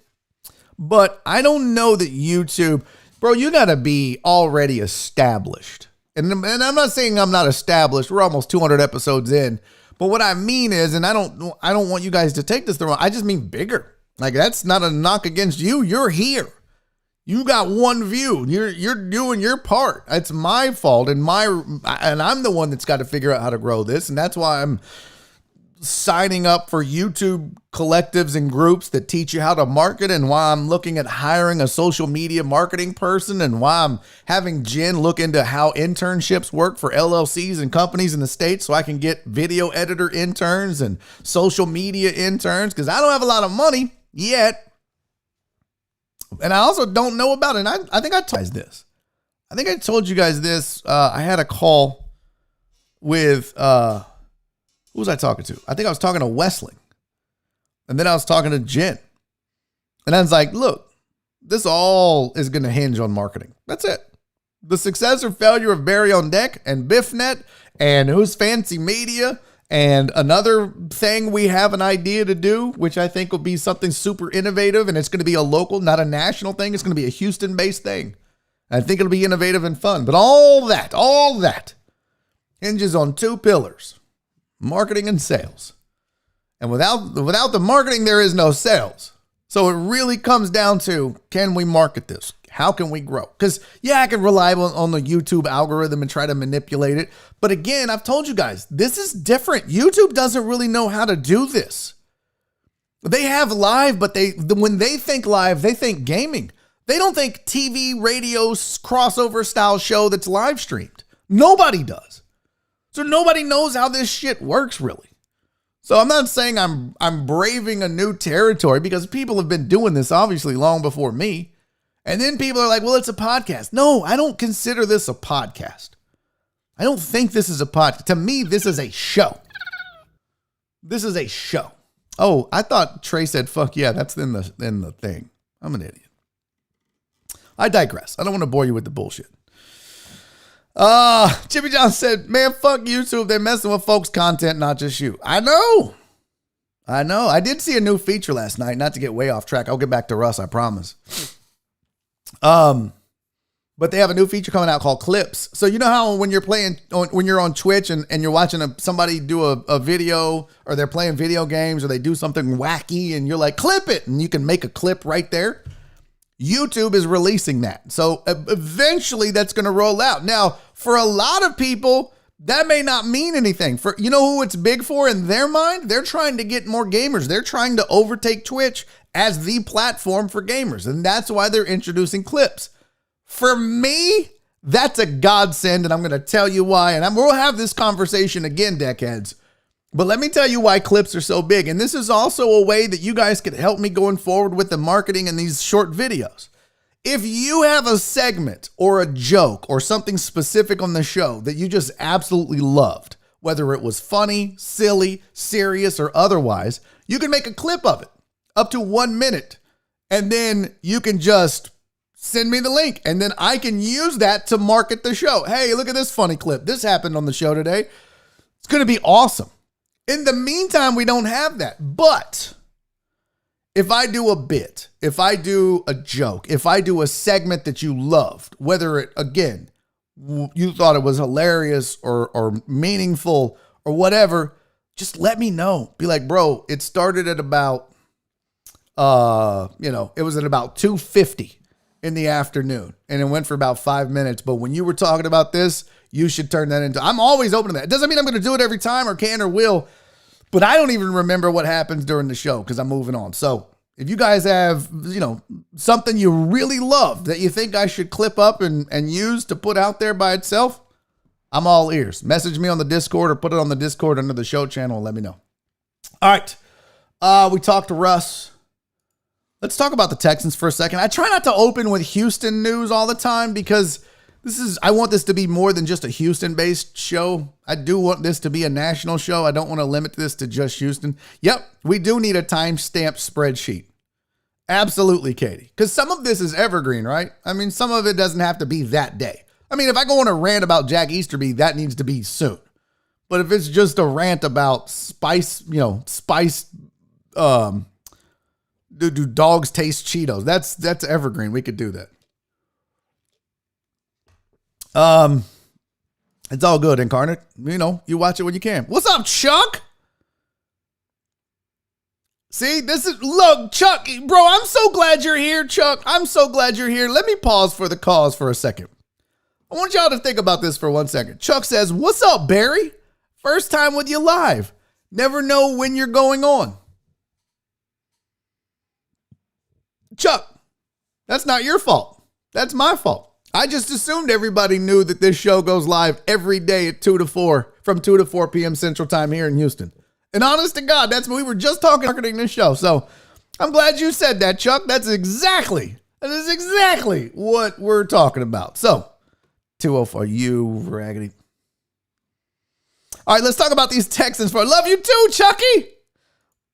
But I don't know that YouTube, bro, you got to be already established. And I'm not saying I'm not established. We're almost 200 episodes in. But what I mean is, and I don't want you guys to take this the wrong, I just mean bigger. Like, that's not a knock against you. You're here. You got one view. You're doing your part. It's my fault, and I'm the one that's got to figure out how to grow this, and that's why I'm signing up for YouTube collectives and groups that teach you how to market, and why I'm looking at hiring a social media marketing person, and why I'm having Jen look into how internships work for LLCs and companies in the States so I can get video editor interns and social media interns, because I don't have a lot of money yet. And I also don't know about it. And I think I told you guys this. I think I told you guys this. I had a call with, who was I talking to? I think I was talking to Wesling. And then I was talking to Jen. And I was like, look, this all is going to hinge on marketing. That's it. The success or failure of Barry on Deck and BiffNet and Who's Fancy Media and another thing we have an idea to do, which I think will be something super innovative, and it's going to be a local, not a national thing. It's going to be a Houston-based thing. I think it'll be innovative and fun. But all that hinges on two pillars, marketing and sales. And without the marketing, there is no sales. So it really comes down to, can we market this? How can we grow? Because, yeah, I can rely on the YouTube algorithm and try to manipulate it. But again, I've told you guys, this is different. YouTube doesn't really know how to do this. They have live, but when they think live, they think gaming. They don't think TV, radio, crossover style show that's live streamed. Nobody does. So nobody knows how this shit works, really. So I'm not saying I'm braving a new territory, because people have been doing this obviously long before me. And then people are like, well, it's a podcast. No, I don't consider this a podcast. I don't think this is a podcast. To me, this is a show. This is a show. Oh, I thought Trey said, fuck yeah, that's in the thing. I'm an idiot. I digress. I don't want to bore you with the bullshit. Jimmy John said, man, fuck YouTube. They're messing with folks' content, not just you. I know. I know. I did see a new feature last night. Not to get way off track. I'll get back to Russ, I promise. But they have a new feature coming out called Clips. So you know how when you're when you're on Twitch and you're watching somebody do a video, or they're playing video games, or they do something wacky and you're like, clip it, and you can make a clip right there. YouTube is releasing that. So eventually that's going to roll out. Now, for a lot of people, that may not mean anything. For, you know who it's big for in their mind? They're trying to get more gamers. They're trying to overtake Twitch as the platform for gamers. And that's why they're introducing clips. For me, that's a godsend, and I'm going to tell you why. And we'll have this conversation again, deckheads. But let me tell you why clips are so big. And this is also a way that you guys could help me going forward with the marketing and these short videos. If you have a segment or a joke or something specific on the show that you just absolutely loved, whether it was funny, silly, serious, or otherwise, you can make a clip of it up to 1 minute. And then you can just send me the link. And then I can use that to market the show. Hey, look at this funny clip. This happened on the show today. It's going to be awesome. In the meantime, we don't have that. But if I do a bit, if I do a joke, if I do a segment that you loved, whether it, again, you thought it was hilarious or meaningful or whatever, just let me know. Be like, bro, it started at about, it was at about 2:50 in the afternoon, and it went for about 5 minutes. But when you were talking about this, you should turn that into, I'm always open to that. It doesn't mean I'm going to do it every time or can or will, but I don't even remember what happens during the show because I'm moving on. So if you guys have, something you really love that you think I should clip up and use to put out there by itself, I'm all ears. Message me on the Discord or put it on the Discord under the show channel and let me know. All right. We talked to Russ. Let's talk about the Texans for a second. I try not to open with Houston news all the time because I want this to be more than just a Houston-based show. I do want this to be a national show. I don't want to limit this to just Houston. Yep, we do need a timestamp spreadsheet. Absolutely, Katie. Because some of this is evergreen, right? I mean, some of it doesn't have to be that day. I mean, if I go on a rant about Jack Easterby, that needs to be soon. But if it's just a rant about do dogs taste Cheetos? That's evergreen. We could do that. It's all good, Incarnate. You watch it when you can. What's up, Chuck? See, look, Chuck, bro, I'm so glad you're here, Chuck. I'm so glad you're here. Let me pause for the cause for a second. I want y'all to think about this for 1 second. Chuck says, what's up, Barry? First time with you live. Never know when you're going on. Chuck, that's not your fault. That's my fault. I just assumed everybody knew that this show goes live every day at 2 to 4, from 2 to 4 p.m. Central Time here in Houston. And honest to God, we were just talking marketing this show. So I'm glad you said that, Chuck. That is exactly what we're talking about. So 204, you raggedy. All right, let's talk about these Texans. Love you too, Chucky.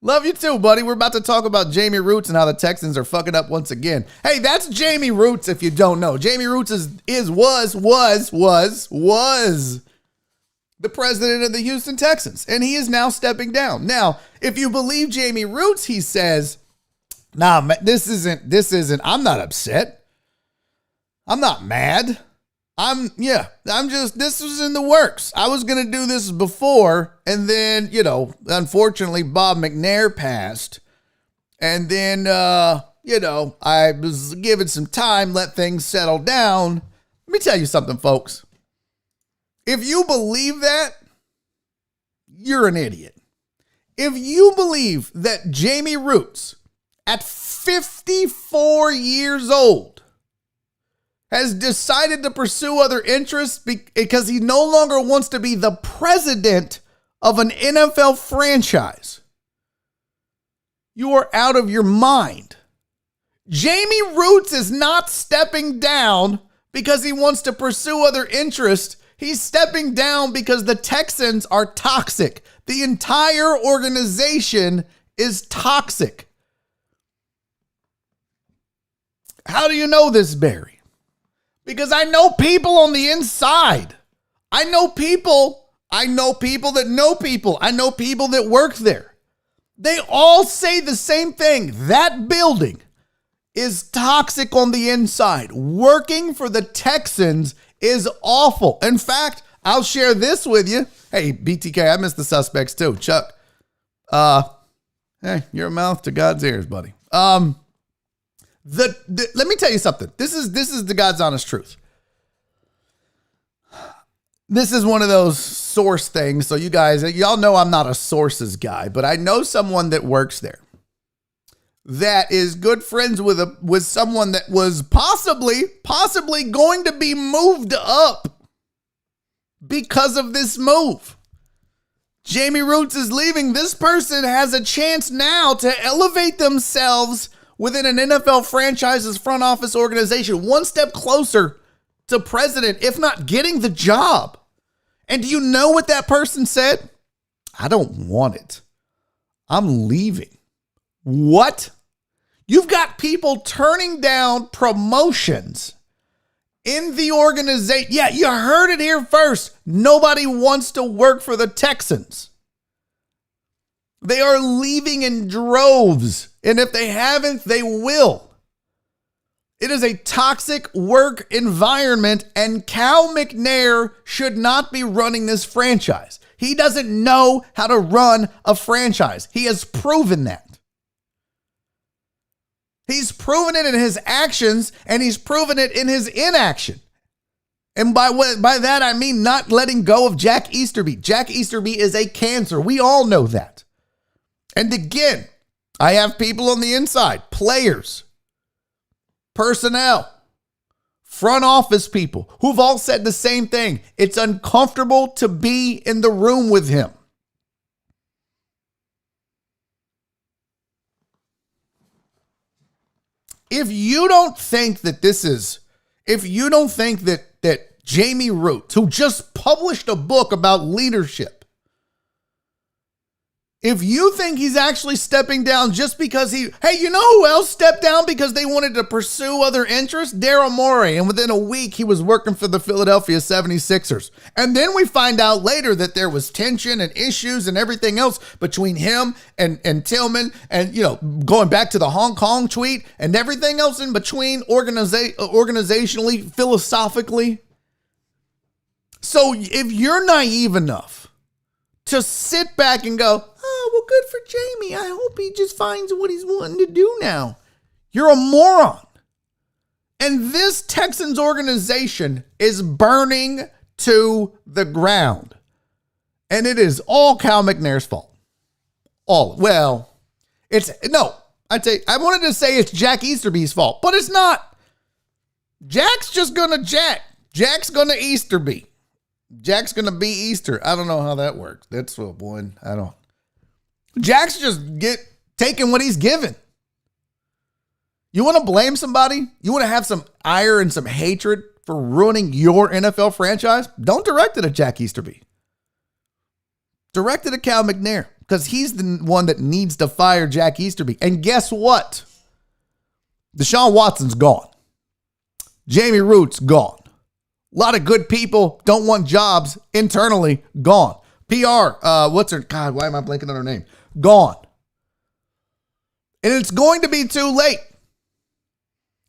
Love you too, buddy. We're about to talk about Jamey Rootes and how the Texans are fucking up once again. Hey, that's Jamey Rootes if you don't know. Jamey Rootes was the president of the Houston Texans, and he is now stepping down. Now, if you believe Jamey Rootes, he says, nah, this isn't, I'm not upset. I'm not mad. This was in the works. I was going to do this before, and then, unfortunately, Bob McNair passed, and then, I was given some time, let things settle down. Let me tell you something, folks. If you believe that, you're an idiot. If you believe that Jamey Rootes, at 54 years old, has decided to pursue other interests because he no longer wants to be the president of an NFL franchise, you are out of your mind. Jamey Rootes is not stepping down because he wants to pursue other interests. He's stepping down because the Texans are toxic. The entire organization is toxic. How do you know this, Barry? Because I know people on the inside. I know people that know people. I know people that work there. They all say the same thing. That building is toxic on the inside. Working for the Texans is awful. In fact, I'll share this with you. Hey, BTK, I missed the suspects too. Chuck, hey, your mouth to God's ears, buddy. Let me tell you something. This is the God's honest truth. This is one of those source things. So you guys, y'all know I'm not a sources guy, but I know someone that works there that is good friends with someone that was possibly going to be moved up because of this move. Jamey Rootes is leaving. This person has a chance now to elevate themselves within an NFL franchise's front office organization, one step closer to president, if not getting the job. And do you know what that person said? I don't want it. I'm leaving. What? You've got people turning down promotions in the organization. Yeah, you heard it here first. Nobody wants to work for the Texans. They are leaving in droves. And if they haven't, they will. It is a toxic work environment, and Cal McNair should not be running this franchise. He doesn't know how to run a franchise. He has proven that. He's proven it in his actions, and he's proven it in his inaction. And by that, I mean not letting go of Jack Easterby. Jack Easterby is a cancer. We all know that. And again, I have people on the inside, players, personnel, front office people who've all said the same thing. It's uncomfortable to be in the room with him. If you don't think that Jamey Rootes, who just published a book about leadership, if you think he's actually stepping down just because hey, you know who else stepped down because they wanted to pursue other interests? Daryl Morey. And within a week, he was working for the Philadelphia 76ers. And then we find out later that there was tension and issues and everything else between him and Tillman, and, going back to the Hong Kong tweet and everything else in between organizationally, philosophically. So if you're naive enough to sit back and go, oh, well, good for Jamey. I hope he just finds what he's wanting to do now. You're a moron. And this Texans organization is burning to the ground. And it is all Cal McNair's fault. I wanted to say it's Jack Easterby's fault, but it's not. Jack's just going to Jack. Jack's going to Easterby. Jack's going to be Easter. I don't know how that works. That's what, boy, I don't. Jack's just taking what he's given. You want to blame somebody? You want to have some ire and some hatred for ruining your NFL franchise? Don't direct it at Jack Easterby. Direct it at Cal McNair, because he's the one that needs to fire Jack Easterby. And guess what? Deshaun Watson's gone. Jamey Rootes gone. A lot of good people don't want jobs internally, gone. PR, what's her, God, why am I blanking on her name? Gone. And it's going to be too late.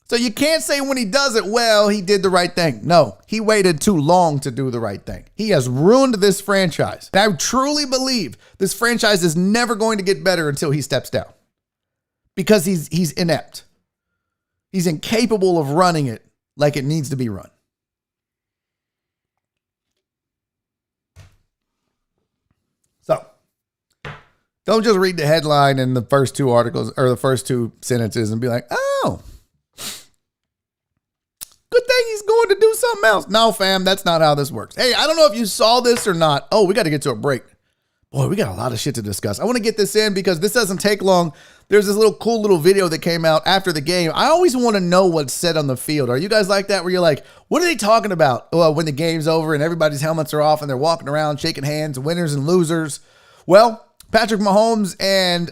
So you can't say when he does it, well, he did the right thing. No, he waited too long to do the right thing. He has ruined this franchise. And I truly believe this franchise is never going to get better until he steps down. Because he's inept. He's incapable of running it like it needs to be run. So, don't just read the headline and the first two articles or the first two sentences and be like, oh, good thing he's going to do something else. No, fam, that's not how this works. Hey, I don't know if you saw this or not. Oh, we got to get to a break. Boy, we got a lot of shit to discuss. I want to get this in because this doesn't take long. There's this cool little video that came out after the game. I always want to know what's said on the field. Are you guys like that where you're like, what are they talking about? Well, when the game's over and everybody's helmets are off and they're walking around shaking hands, winners and losers. Well, Patrick Mahomes and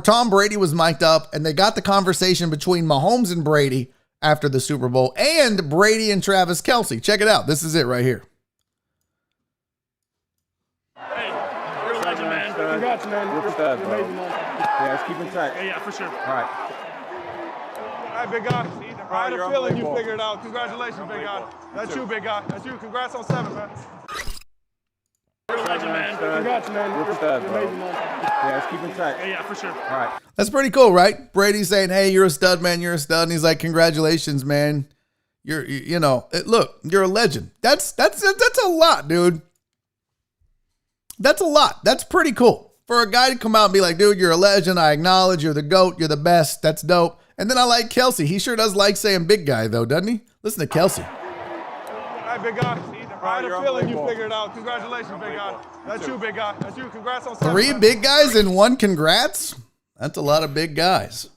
Tom Brady was mic'd up, and they got the conversation between Mahomes and Brady after the Super Bowl, and Brady and Travis Kelce. Check it out. This is it right here. Hey, you're a legend, man. Congrats, Congrats, man. You're stud, bro. amazing, man. Yeah, let's keep in touch. Yeah, for sure. All right. All right, big guy. I had a feeling you figured it out. Congratulations, big guy. That's you, big guy. That's you. Congrats on 7, man. You're a legend, man. Congrats, man. You're stud, bro. amazing, man. Yeah, let's keep in touch. Yeah, for sure. All right. That's pretty cool, right? Brady saying, "Hey, you're a stud, man. You're a stud." And he's like, "Congratulations, man. Look, you're a legend." That's a lot, dude. That's a lot. That's pretty cool. For a guy to come out and be like, "Dude, you're a legend. I acknowledge you're the GOAT. You're the best." That's dope. And then I like Kelsey. He sure does like saying big guy, though, doesn't he? Listen to Kelsey. All right, big guy. I had a feeling you figured it out. Congratulations, big guy. That's you, big guy. That's you. Congrats on 7. 3 big guys in one congrats? That's a lot of big guys.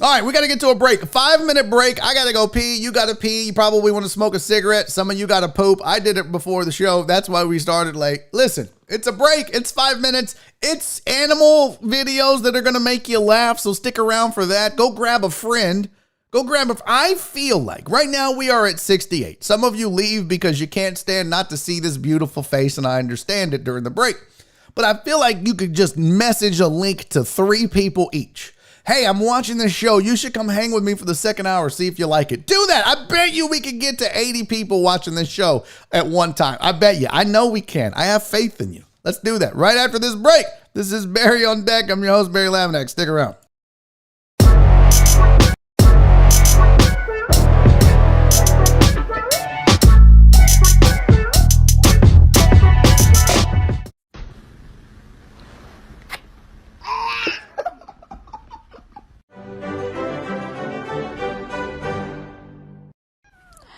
All right, we got to get to a break. A 5-minute break. I got to go pee. You got to pee. You probably want to smoke a cigarette. Some of you got to poop. I did it before the show. That's why we started late. Listen, it's a break. It's 5 minutes. It's animal videos that are going to make you laugh, so stick around for that. Go grab a friend. I feel like right now we are at 68. Some of you leave because you can't stand not to see this beautiful face, and I understand it during the break. But I feel like you could just message a link to 3 people each. Hey, I'm watching this show. You should come hang with me for the second hour. See if you like it. Do that. I bet you we could get to 80 people watching this show at one time. I bet you. I know we can. I have faith in you. Let's do that right after this break. This is Barry on Deck. I'm your host, Barry Laminack. Stick around.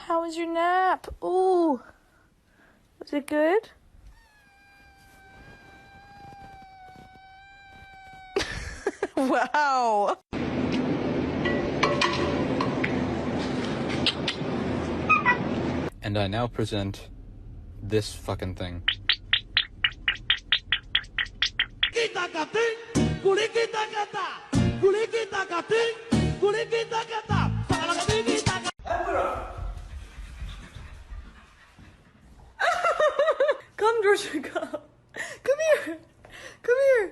How was your nap? Ooh. Was it good? Wow. And I now present this fucking thing. Come, Georgia, come. Come here. Come here.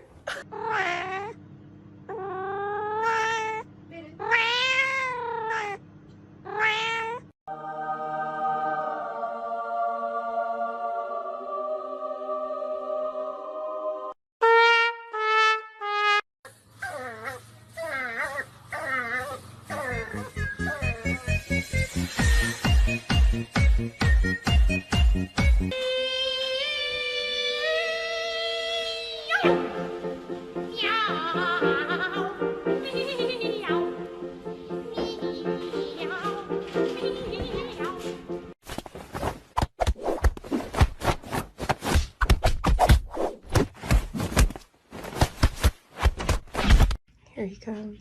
Here he comes.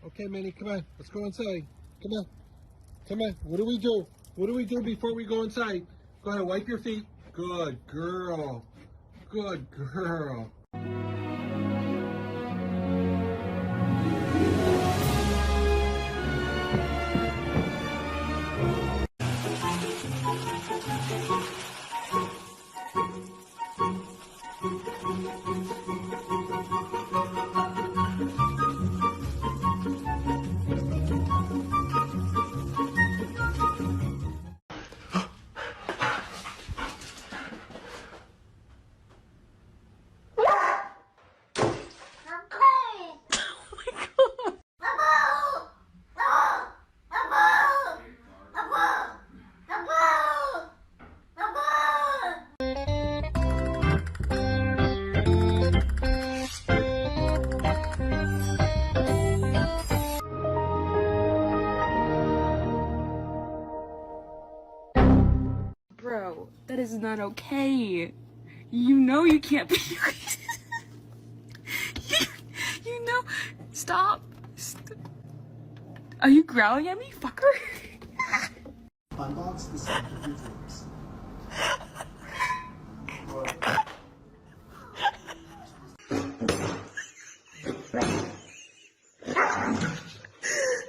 Okay, Manny, come on. Let's go inside. Come on. Come on. What do we do? What do we do before we go inside? Go ahead, wipe your feet. Good girl. Good girl. This is not okay. You know you can't be. you know. Stop. Are you growling at me, fucker? Unbox the center of your dreams.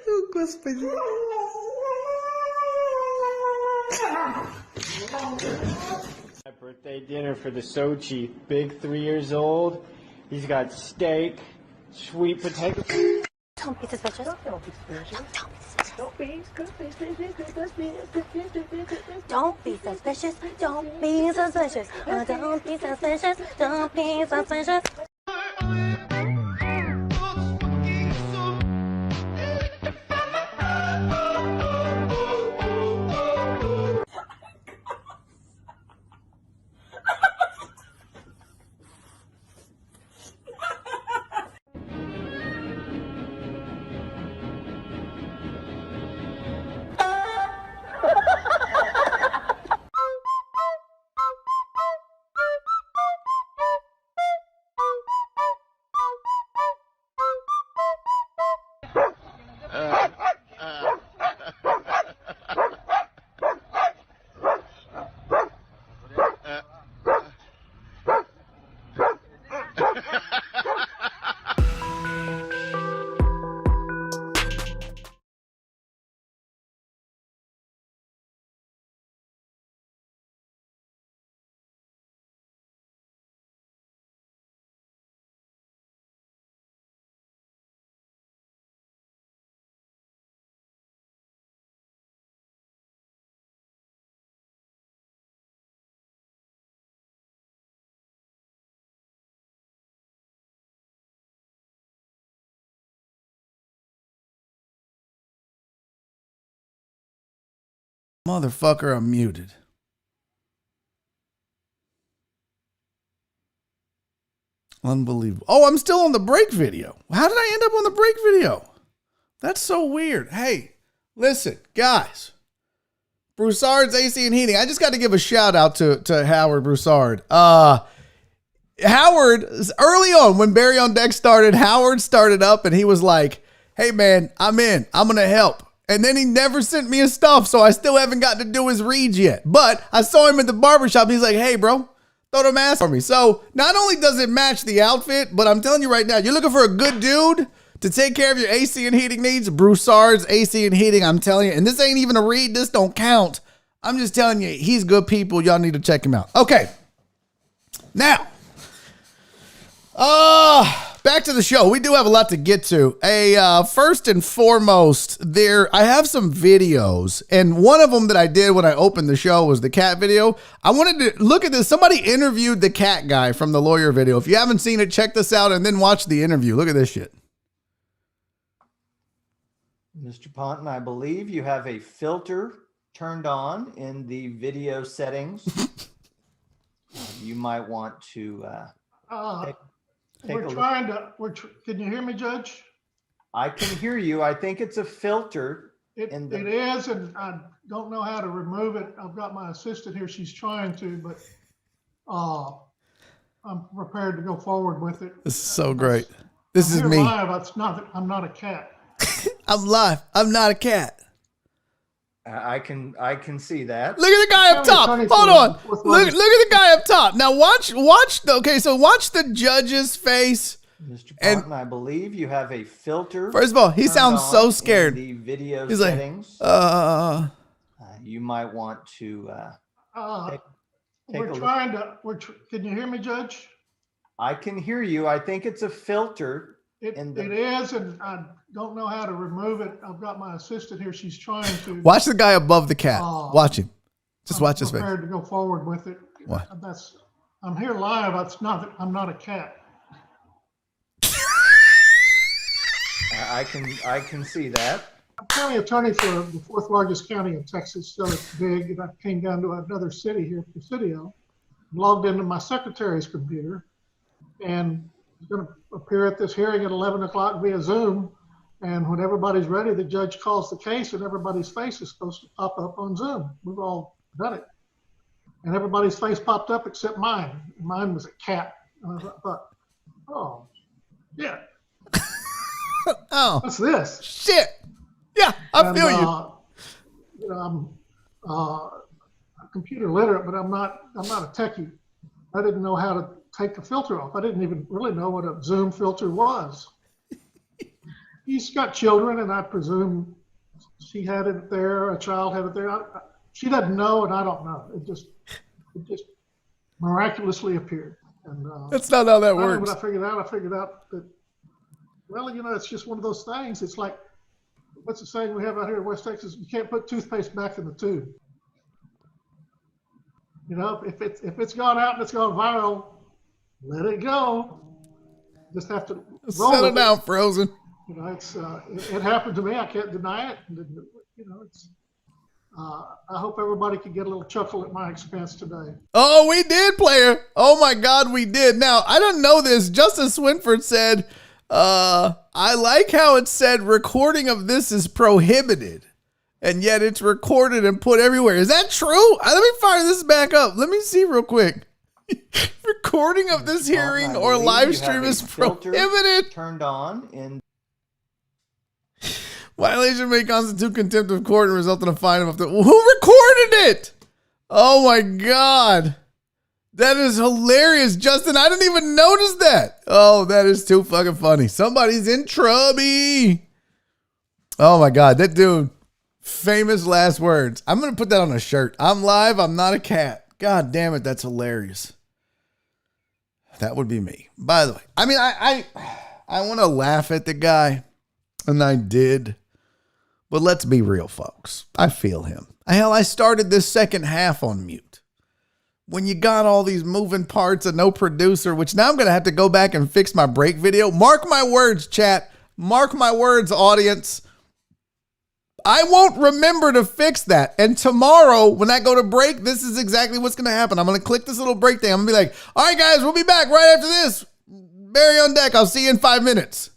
Oh, Господи. Birthday dinner for the Sochi. Big 3 years old. He's got steak, sweet potato. Don't be suspicious. Don't be suspicious. Don't be suspicious. Don't be suspicious. Don't be suspicious. Don't be suspicious. Don't be suspicious. Motherfucker, I'm muted. Unbelievable. Oh, I'm still on the break video. How did I end up on the break video? That's so weird. Hey, listen, guys. Broussard's AC and Heating. I just got to give a shout out to Howard Broussard. Howard, early on when Barry on Deck started, Howard started up and he was like, hey man, I'm in. I'm going to help. And then he never sent me his stuff, so I still haven't got to do his reads yet. But I saw him at the barbershop. He's like, hey, bro, throw the mask for me. So not only does it match the outfit, but I'm telling you right now, you're looking for a good dude to take care of your AC and heating needs. Broussard's AC and Heating, I'm telling you. And this ain't even a read. This don't count. I'm just telling you, he's good people. Y'all need to check him out. Okay. Now, back to the show. We do have a lot to get to. First and foremost, I have some videos, and one of them that I did when I opened the show was the cat video. I wanted to look at this. Somebody interviewed the cat guy from the lawyer video. If you haven't seen it, check this out and then watch the interview. Look at this shit. Mr. Ponton, I believe you have a filter turned on in the video settings. You might want to can you hear me, Judge? I can hear you. I think it's a filter. It is, and I don't know how to remove it. I've got my assistant here. She's trying to, but I'm prepared to go forward with it. This is so great. This is me. Live. I'm not a cat. I'm live. I'm not a cat. I can see that. Look at the guy up top. Hold on. Look at the guy up top. Now watch. Okay, so watch the judge's face. Mr. Ponton, I believe you have a filter. First of all, he sounds so scared. The video He's settings. Like, you might want to Can you hear me, Judge? I can hear you. I think it's a filter. It is, and I don't know how to remove it. I've got my assistant here. She's trying to. Watch the guy above the cat. Watch him. Just watch his face. I'm prepared to go forward with it. What? I'm here live. I'm not a cat. I can see that. I'm county attorney for the fourth largest county in Texas, so it's big. And I came down to another city here, Presidio, logged into my secretary's computer, and going to appear at this hearing at 11 o'clock via Zoom. And when everybody's ready, the judge calls the case and everybody's face is supposed to pop up on Zoom. We've all done it. and everybody's face popped up except mine. Mine was a cat. And I thought, oh, yeah. Oh, what's this? Shit. Yeah, I feel you. You know, I'm computer literate, but I'm not a techie. I didn't know how to take the filter off. I didn't even really know what a Zoom filter was. He's got children, and I presume she had it there, a child had it there. She doesn't know, and I don't know. It just miraculously appeared. And that's not how that works. When I figured out that, well, you know, it's just one of those things. It's like, what's the saying we have out here in West Texas? You can't put toothpaste back in the tube. You know, if it's gone out and it's gone viral, let it go. Just have to roll settle with down, it. Frozen. You know, it happened to me. I can't deny it. You know, I hope everybody could get a little chuckle at my expense today. Oh, we did, player. Oh my God, we did. Now, I don't know this. Justice Swinford said, I like how it said recording of this is prohibited, and yet it's recorded and put everywhere. Is that true? Let me fire this back up. Let me see real quick. Recording of this hearing or live stream is prohibited. Turned on in. Violation may constitute contempt of court and result in a fine of up to. Who recorded it? Oh my God. That is hilarious, Justin. I didn't even notice that. Oh, that is too fucking funny. Somebody's in trouble. Oh my God. That dude, famous last words. I'm going to put that on a shirt. I'm live. I'm not a cat. God damn it. That's hilarious. That would be me. By the way, I mean, I want to laugh at the guy, and I did. But let's be real, folks. I feel him. Hell, I started this second half on mute. When you got all these moving parts and no producer, which now I'm going to have to go back and fix my break video. Mark my words, chat. Mark my words, audience. I won't remember to fix that. And tomorrow, when I go to break, this is exactly what's going to happen. I'm going to click this little break thing. I'm going to be like, all right, guys, we'll be back right after this. Barry on deck. I'll see you in 5 minutes.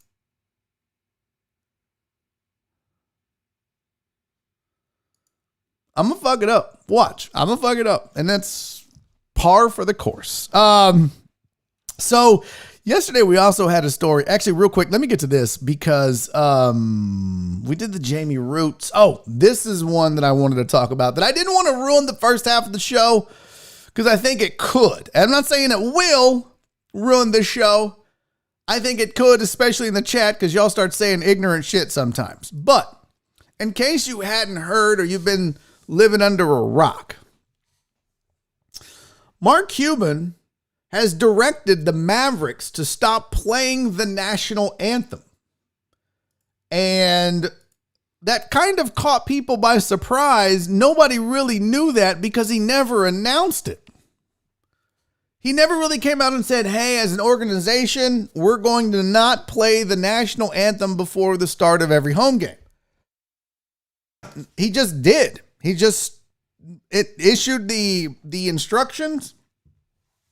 I'm going to fuck it up. Watch. I'm going to fuck it up. And that's par for the course. So yesterday we also had a story. Actually, real quick, let me get to this because we did the Jamey Rootes. Oh, this is one that I wanted to talk about that I didn't want to ruin the first half of the show because I think it could. And I'm not saying it will ruin the show. I think it could, especially in the chat, because y'all start saying ignorant shit sometimes. But in case you hadn't heard or you've been living under a rock, Mark Cuban has directed the Mavericks to stop playing the National Anthem. And that kind of caught people by surprise. Nobody really knew that because he never announced it. He never really came out and said, hey, as an organization, we're going to not play the National Anthem before the start of every home game. He just did. It issued the instructions,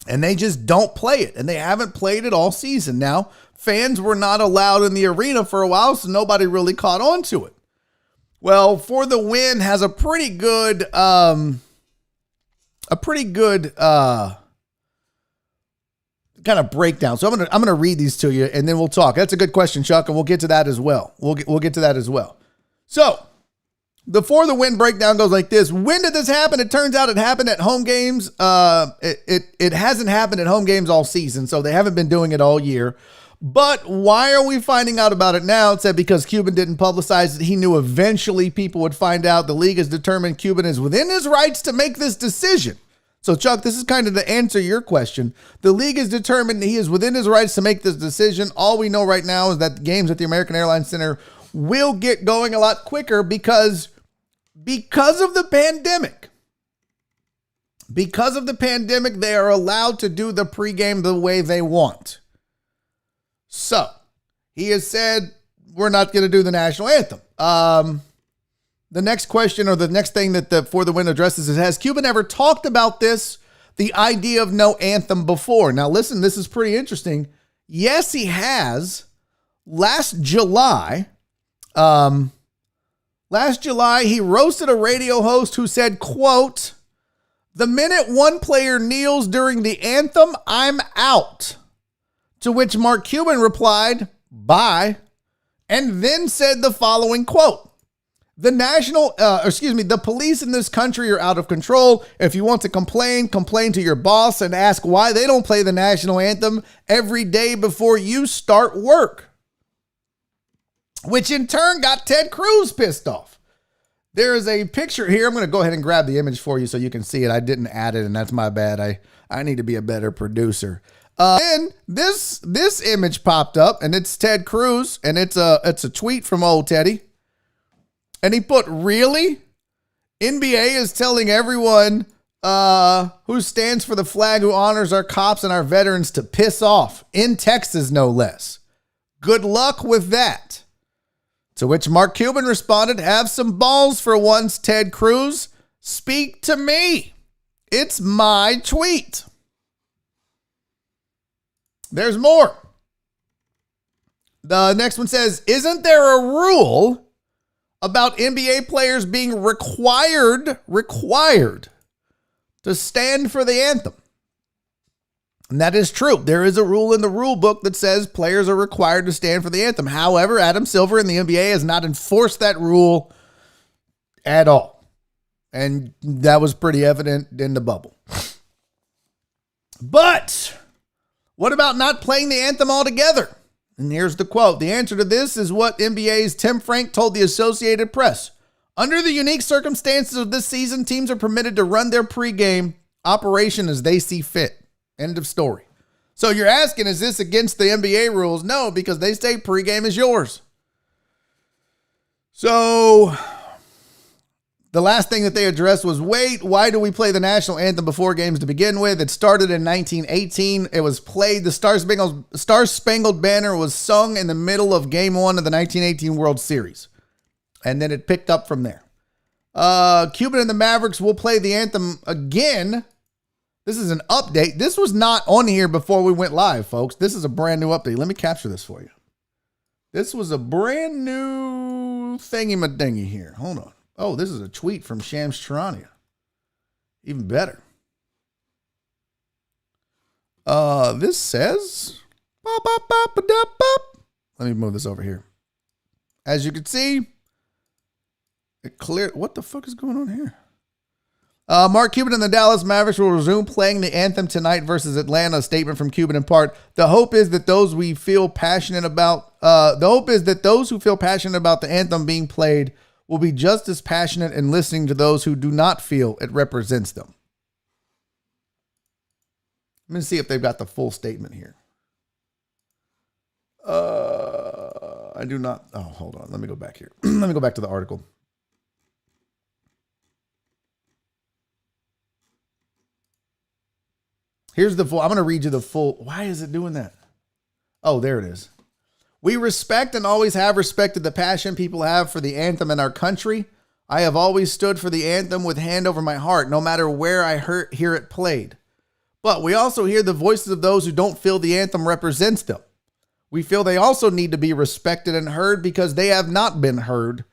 and they just don't play it. And they haven't played it all season. Now, fans were not allowed in the arena for a while, so nobody really caught on to it. Well, For the Win has a pretty good kind of breakdown. So I'm gonna read these to you, and then we'll talk. That's a good question, Chuck, and we'll get to that as well. We'll get to that as well. So the For the Win breakdown goes like this. When did this happen? It turns out it happened at home games. It hasn't happened at home games all season, so they haven't been doing it all year. But why are we finding out about it now? It said because Cuban didn't publicize it. He knew eventually people would find out. The league has determined Cuban is within his rights to make this decision. So, Chuck, this is kind of to answer your question. The league has determined he is within his rights to make this decision. All we know right now is that the games at the American Airlines Center will get going a lot quicker because of the pandemic. Because of the pandemic, they are allowed to do the pregame the way they want. So, he has said, we're not going to do the national anthem. The next question, or the next thing that the For the Win addresses is, has Cuban ever talked about this, the idea of no anthem, before? Now, listen, this is pretty interesting. Yes, he has. Last July, he roasted a radio host who said, quote, The minute one player kneels during the anthem, I'm out. To which Mark Cuban replied, bye, and then said the following quote. The police in this country are out of control. If you want to complain to your boss and ask why they don't play the national anthem every day before you start work. Which in turn got Ted Cruz pissed off. There is a picture here. I'm going to go ahead and grab the image for you so you can see it. I didn't add it, and that's my bad. I need to be a better producer. And this image popped up, and it's Ted Cruz, and it's a tweet from old Teddy. And he put, really? NBA is telling everyone who stands for the flag, who honors our cops and our veterans, to piss off. In Texas, no less. Good luck with that. To which Mark Cuban responded, have some balls for once, Ted Cruz. Speak to me. It's my tweet. There's more. The next one says, isn't there a rule about NBA players being required to stand for the anthem? And that is true. There is a rule in the rule book that says players are required to stand for the anthem. However, Adam Silver in the NBA has not enforced that rule at all. And that was pretty evident in the bubble. But what about not playing the anthem altogether? And here's the quote. The answer to this is what NBA's Tim Frank told the Associated Press. Under the unique circumstances of this season, teams are permitted to run their pregame operation as they see fit. End of story. So you're asking, is this against the NBA rules? No, because they say pregame is yours. So the last thing that they addressed was, wait, why do we play the national anthem before games to begin with? It started in 1918. It was played. The Star-Spangled Banner was sung in the middle of Game 1 of the 1918 World Series. And then it picked up from there. Cuban and the Mavericks will play the anthem again. This is an update. This was not on here before we went live, folks. This is a brand new update. Let me capture this for you. This was a brand new thingy-ma-dingy here. Hold on. Oh, this is a tweet from Shams Charania. Even better. This says, let me move this over here. As you can see, it cleared. What the fuck is going on here? Mark Cuban and the Dallas Mavericks will resume playing the anthem tonight versus Atlanta. A statement from Cuban in part. The hope is that those who feel passionate about the anthem being played will be just as passionate in listening to those who do not feel it represents them. Let me see if they've got the full statement here. I do not. Oh, hold on. Let me go back here. Let me go back to the article. Here's the full. I'm going to read you the full. Why is it doing that? Oh, there it is. We respect and always have respected the passion people have for the anthem in our country. I have always stood for the anthem with hand over my heart, no matter where I hear it played. But we also hear the voices of those who don't feel the anthem represents them. We feel they also need to be respected and heard because they have not been heard.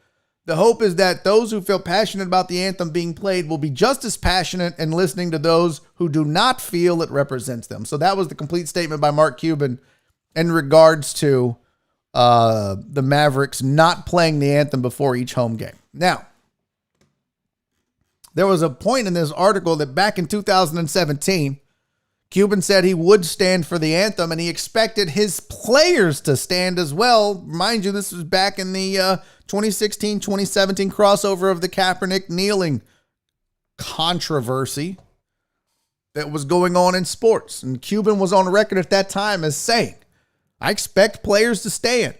The hope is that those who feel passionate about the anthem being played will be just as passionate in listening to those who do not feel it represents them. So that was the complete statement by Mark Cuban in regards to the Mavericks not playing the anthem before each home game. Now, there was a point in this article that back in 2017, Cuban said he would stand for the anthem and he expected his players to stand as well. Mind you, this was back in the 2016-2017 crossover of the Kaepernick kneeling controversy that was going on in sports. And Cuban was on record at that time as saying, I expect players to stand.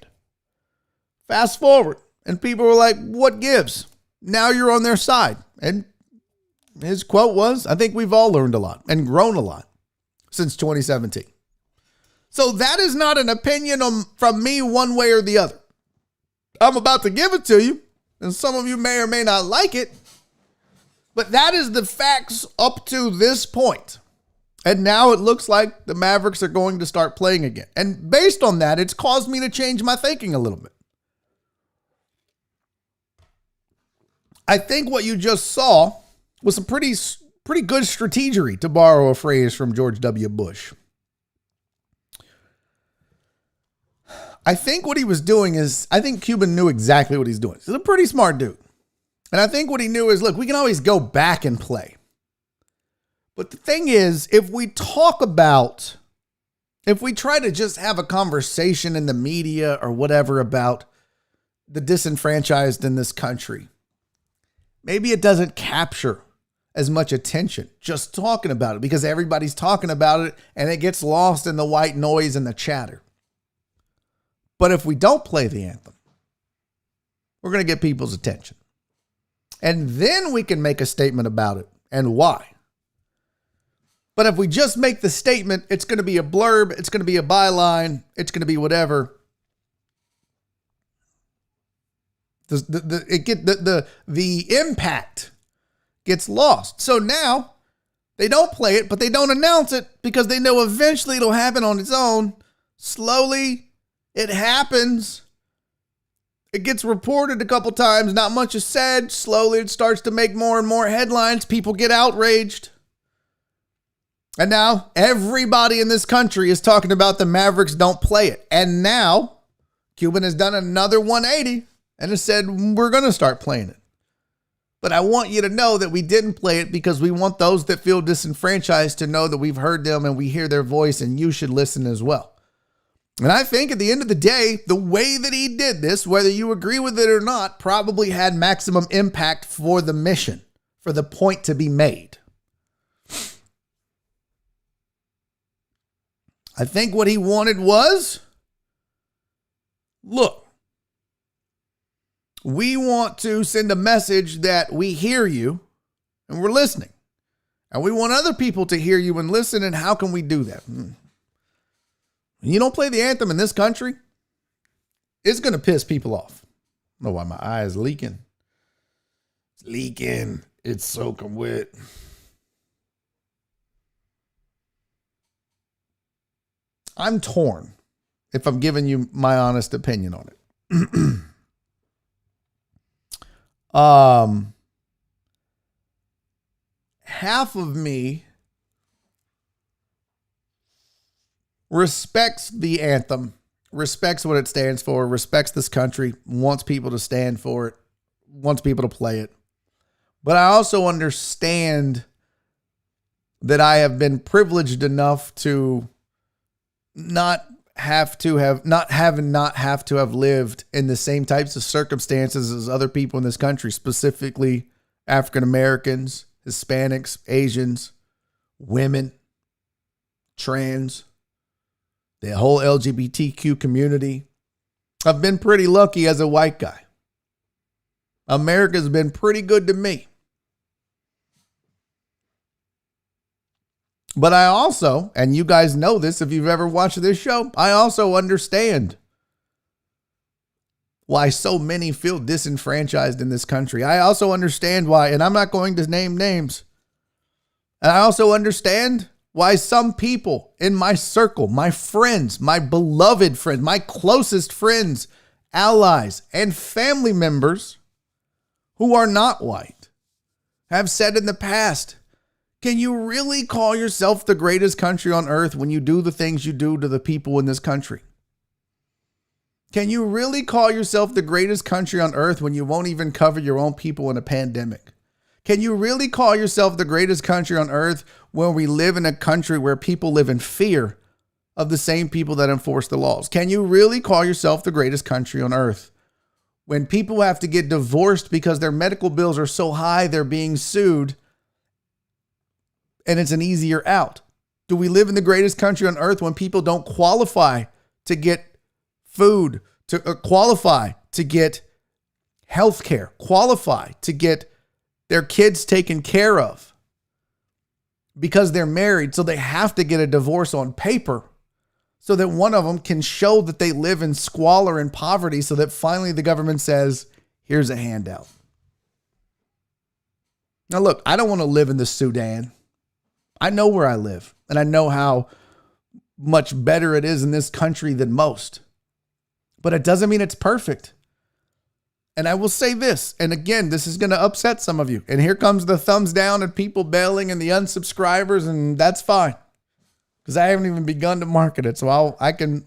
Fast forward, and people were like, what gives? Now you're on their side. And his quote was, I think we've all learned a lot and grown a lot since 2017. So that is not an opinion from me one way or the other. I'm about to give it to you, and some of you may or may not like it, but that is the facts up to this point. And now it looks like the Mavericks are going to start playing again. And based on that, it's caused me to change my thinking a little bit. I think what you just saw was some pretty pretty good strategery, to borrow a phrase from George W. Bush. I think what he was doing is, I think Cuban knew exactly what he's doing. He's a pretty smart dude. And I think what he knew is, look, we can always go back and play. But the thing is, if we try to just have a conversation in the media or whatever about the disenfranchised in this country, maybe it doesn't capture as much attention just talking about it, because everybody's talking about it and it gets lost in the white noise and the chatter. But if we don't play the anthem, we're going to get people's attention. And then we can make a statement about it and why. But if we just make the statement, it's going to be a blurb, it's going to be a byline, it's going to be whatever. The impact gets lost. So now they don't play it, but they don't announce it because they know eventually it'll happen on its own. Slowly, it happens. It gets reported a couple times. Not much is said. Slowly, it starts to make more and more headlines. People get outraged. And now everybody in this country is talking about the Mavericks don't play it. And now Cuban has done another 180 and has said, we're going to start playing it. But I want you to know that we didn't play it because we want those that feel disenfranchised to know that we've heard them and we hear their voice, and you should listen as well. And I think at the end of the day, the way that he did this, whether you agree with it or not, probably had maximum impact for the mission, for the point to be made. I think what he wanted was, look, we want to send a message that we hear you and we're listening. And we want other people to hear you and listen. And how can we do that? You don't play the anthem in this country, it's going to piss people off. I don't know why my eye is leaking. It's leaking. It's soaking wet. I'm torn, if I'm giving you my honest opinion on it. Half of me respects the anthem, respects what it stands for, respects this country, wants people to stand for it, wants people to play it. But I also understand that I have been privileged enough to not have to have lived in the same types of circumstances as other people in this country, specifically African Americans, Hispanics, Asians, women, trans, the whole LGBTQ community. I've been pretty lucky as a white guy. America's been pretty good to me. But I also, and you guys know this if you've ever watched this show, I also understand why so many feel disenfranchised in this country. I also understand why, and I'm not going to name names. And I also understand why some people in my circle, my friends, my beloved friends, my closest friends, allies, and family members who are not white have said in the past, can you really call yourself the greatest country on earth when you do the things you do to the people in this country? Can you really call yourself the greatest country on earth when you won't even cover your own people in a pandemic? Can you really call yourself the greatest country on earth when we live in a country where people live in fear of the same people that enforce the laws? Can you really call yourself the greatest country on earth when people have to get divorced because their medical bills are so high they're being sued and it's an easier out? Do we live in the greatest country on earth when people don't qualify to get food, to qualify to get health care, qualify to get their kids taken care of because they're married, so they have to get a divorce on paper so that one of them can show that they live in squalor and poverty, so that finally the government says, here's a handout. Now look, I don't want to live in the Sudan. I know where I live, and I know how much better it is in this country than most. But it doesn't mean it's perfect. And I will say this, and again, this is going to upset some of you. And here comes the thumbs down and people bailing and the unsubscribers, and that's fine. Because I haven't even begun to market it. So I can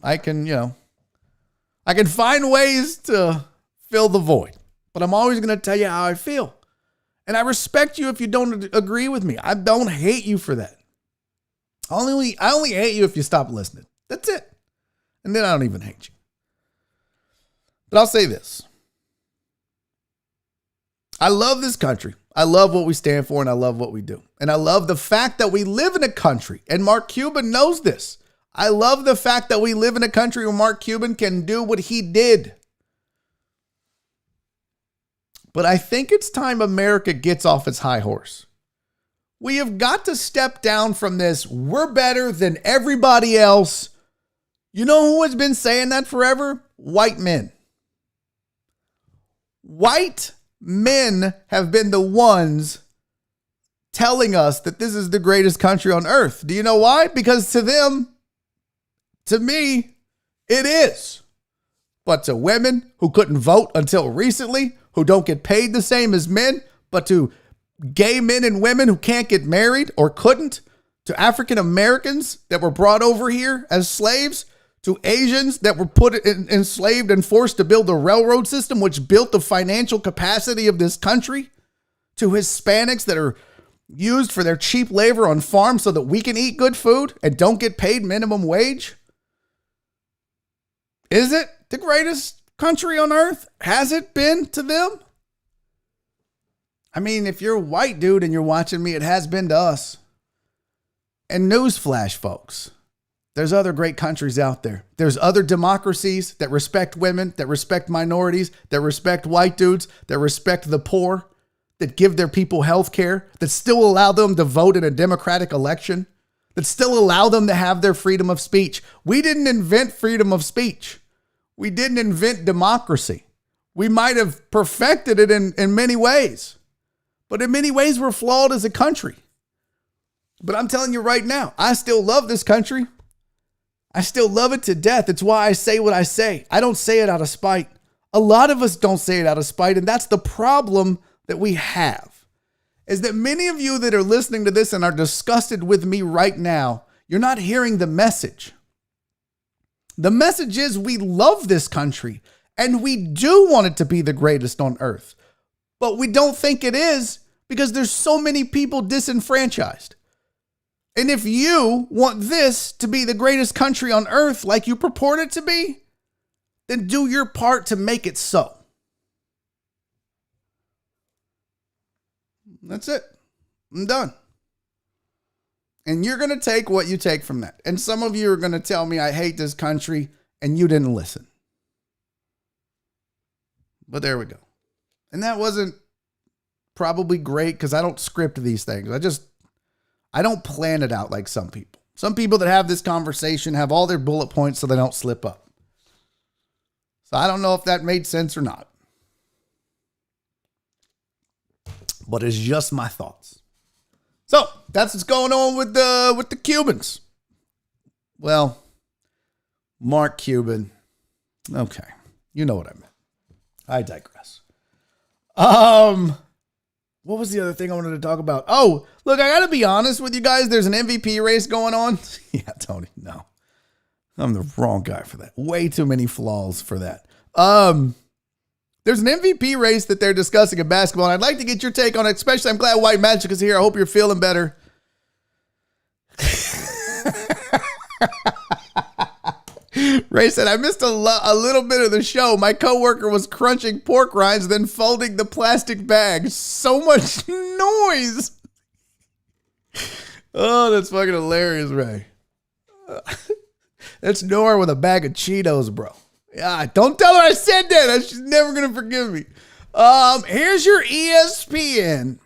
find ways to fill the void. But I'm always going to tell you how I feel. And I respect you if you don't agree with me. I don't hate you for that. I only hate you if you stop listening. That's it. And then I don't even hate you. But I'll say this. I love this country. I love what we stand for, and I love what we do. And I love the fact that we live in a country, and Mark Cuban knows this. I love the fact that we live in a country where Mark Cuban can do what he did. But I think it's time America gets off its high horse. We have got to step down from this, we're better than everybody else. You know who has been saying that forever? White men. White men have been the ones telling us that this is the greatest country on earth. Do you know why? Because to them, to me, it is. But to women who couldn't vote until recently, who don't get paid the same as men, but to gay men and women who can't get married or couldn't, to African Americans that were brought over here as slaves, to Asians that were enslaved and forced to build the railroad system, which built the financial capacity of this country, to Hispanics that are used for their cheap labor on farms so that we can eat good food and don't get paid minimum wage. Is it the greatest country on earth? Has it been to them? I mean, if you're a white dude and you're watching me, it has been to us. And newsflash, folks. There's other great countries out there. There's other democracies that respect women, that respect minorities, that respect white dudes, that respect the poor, that give their people health care, that still allow them to vote in a democratic election, that still allow them to have their freedom of speech. We didn't invent freedom of speech. We didn't invent democracy. We might have perfected it in many ways, but in many ways we're flawed as a country. But I'm telling you right now, I still love this country. I still love it to death. It's why I say what I say. I don't say it out of spite. A lot of us don't say it out of spite, and that's the problem that we have, is that many of you that are listening to this and are disgusted with me right now, you're not hearing the message. The message is we love this country, and we do want it to be the greatest on earth, but we don't think it is because there's so many people disenfranchised. And if you want this to be the greatest country on earth like you purport it to be, then do your part to make it so. That's it. I'm done. And you're going to take what you take from that. And some of you are going to tell me I hate this country and you didn't listen. But there we go. And that wasn't probably great because I don't script these things. I don't plan it out like some people. Some people that have this conversation have all their bullet points so they don't slip up. So I don't know if that made sense or not. But it's just my thoughts. So that's what's going on with the Cubans. Well, Mark Cuban. Okay. You know what I meant. I digress. What was the other thing I wanted to talk about? Oh, look, I got to be honest with you guys. There's an MVP race going on. Yeah, Tony, no. I'm the wrong guy for that. Way too many flaws for that. There's an MVP race that they're discussing in basketball, and I'd like to get your take on it, especially I'm glad White Magic is here. I hope you're feeling better. Ray said, I missed a little bit of the show. My coworker was crunching pork rinds, then folding the plastic bag. So much noise. Oh, that's fucking hilarious, Ray. That's Nora with a bag of Cheetos, bro. Yeah, don't tell her I said that. She's never going to forgive me. Here's your ESPN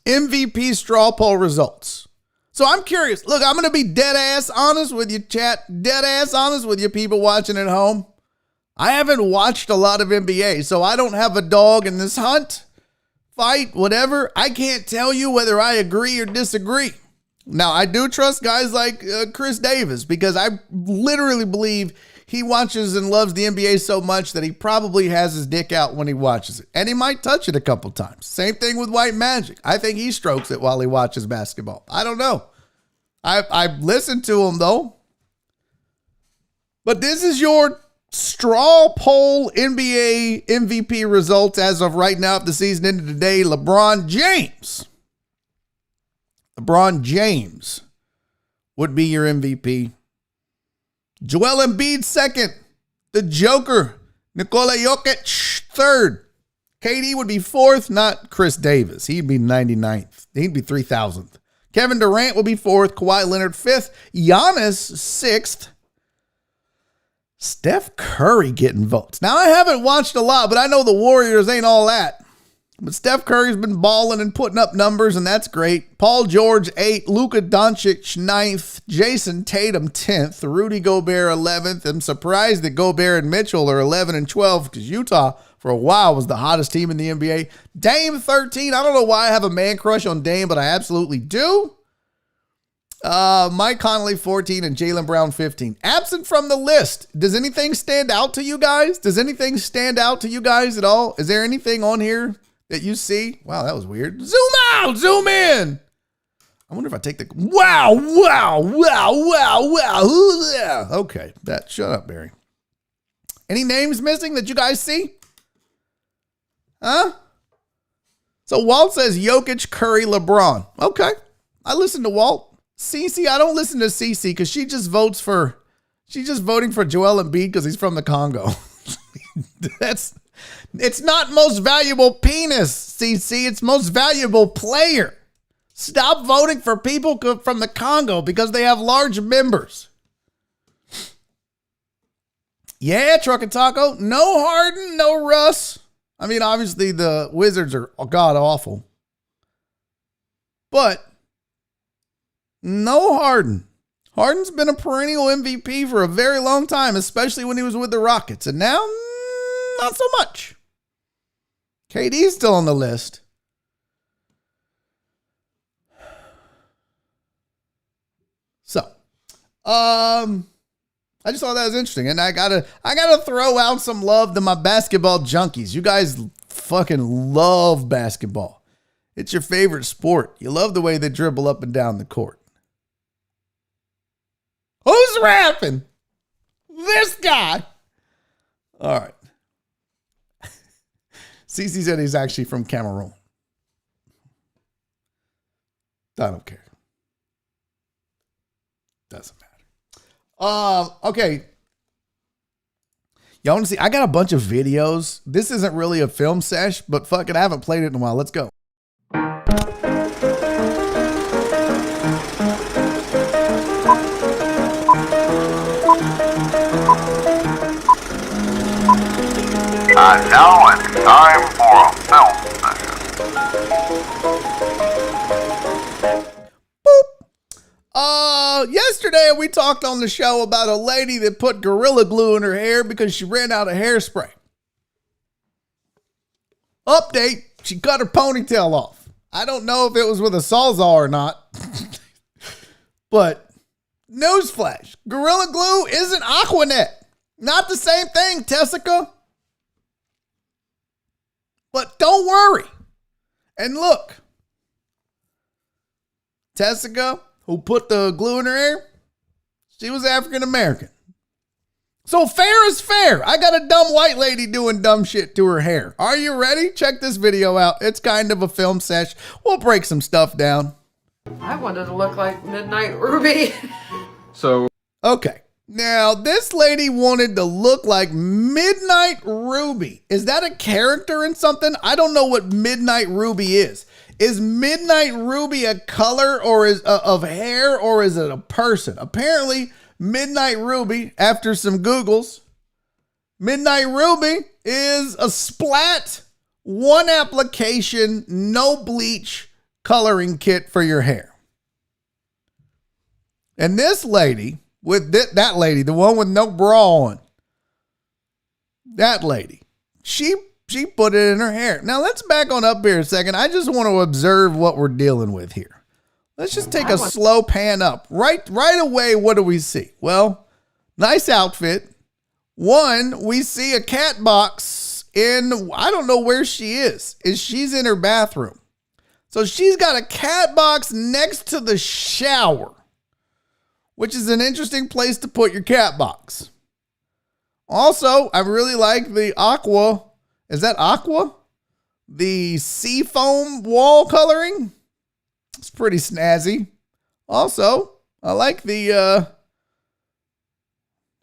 MVP straw poll results. So I'm curious. Look, I'm going to be dead ass honest with you, chat. Dead ass honest with you people watching at home. I haven't watched a lot of NBA, so I don't have a dog in this hunt, fight, whatever. I can't tell you whether I agree or disagree. Now, I do trust guys like Chris Davis because I literally believe he watches and loves the NBA so much that he probably has his dick out when he watches it. And he might touch it a couple times. Same thing with White Magic. I think he strokes it while he watches basketball. I don't know. I listened to him, though. But this is your straw poll NBA MVP results as of right now. If the season ended today, LeBron James would be your MVP. Joel Embiid second. The Joker, Nikola Jokic third. KD would be fourth, not Chris Davis. He'd be 99th. He'd be 3,000th. Kevin Durant would be fourth. Kawhi Leonard fifth. Giannis sixth. Steph Curry getting votes. Now, I haven't watched a lot, but I know the Warriors ain't all that. But Steph Curry's been balling and putting up numbers, and that's great. Paul George, 8th. Luka Doncic, 9th. Jason Tatum, 10th. Rudy Gobert, 11th. I'm surprised that Gobert and Mitchell are 11 and 12 because Utah, for a while, was the hottest team in the NBA. Dame, 13. I don't know why I have a man crush on Dame, but I absolutely do. Mike Conley, 14, and Jaylen Brown, 15. Absent from the list. Does anything stand out to you guys? Does anything stand out to you guys at all? Is there anything on here that you see? Wow, that was weird. Zoom out, zoom in. I wonder if I take the, wow. Okay, shut up, Barry. Any names missing that you guys see? Huh? So Walt says Jokic, Curry, LeBron. Okay, I listen to Walt. Cece, I don't listen to Cece because she's just voting for Joel Embiid because he's from the Congo. It's not most valuable penis, Cece. It's most valuable player. Stop voting for people from the Congo because they have large members. Yeah, Truck and Taco. No Harden, no Russ. I mean, obviously the Wizards are god awful. But no Harden. Harden's been a perennial MVP for a very long time, especially when he was with the Rockets. And now, not so much. KD's still on the list. So, I just thought that was interesting. And I gotta throw out some love to my basketball junkies. You guys fucking love basketball. It's your favorite sport. You love the way they dribble up and down the court. Who's rapping? This guy. All right. Cece said he's actually from Cameroon. I don't care. Doesn't matter. Okay. Y'all want to see? I got a bunch of videos. This isn't really a film sesh, but fuck it, I haven't played it in a while. Let's go. And now it's time for a film session. Boop. Yesterday we talked on the show about a lady that put Gorilla Glue in her hair because she ran out of hairspray. Update, she cut her ponytail off. I don't know if it was with a Sawzall or not. But, newsflash, Gorilla Glue isn't Aquanet. Not the same thing, Tessica. But don't worry. And look, Tessica, who put the glue in her hair, she was African American. So fair is fair. I got a dumb white lady doing dumb shit to her hair. Are you ready? Check this video out. It's kind of a film sesh. We'll break some stuff down. I wanted to look like Midnight Ruby. Okay. Now, this lady wanted to look like Midnight Ruby. Is that a character in something? I don't know what Midnight Ruby is. Is Midnight Ruby a color or is of hair, or is it a person? Apparently, Midnight Ruby, after some Googles, Midnight Ruby is a splat, one application, no bleach coloring kit for your hair. And this lady, with that lady, the one with no bra on, that lady, she put it in her hair. Now let's back on up here a second. I just want to observe what we're dealing with here. Let's just take a slow pan up. Right away, what do we see? Well, nice outfit. One, we see a cat box in, I don't know where she is. She's in her bathroom. So she's got a cat box next to the shower, which is an interesting place to put your cat box. Also, I really like the aqua. Is that aqua? The sea foam wall coloring. It's pretty snazzy. Also, I like the,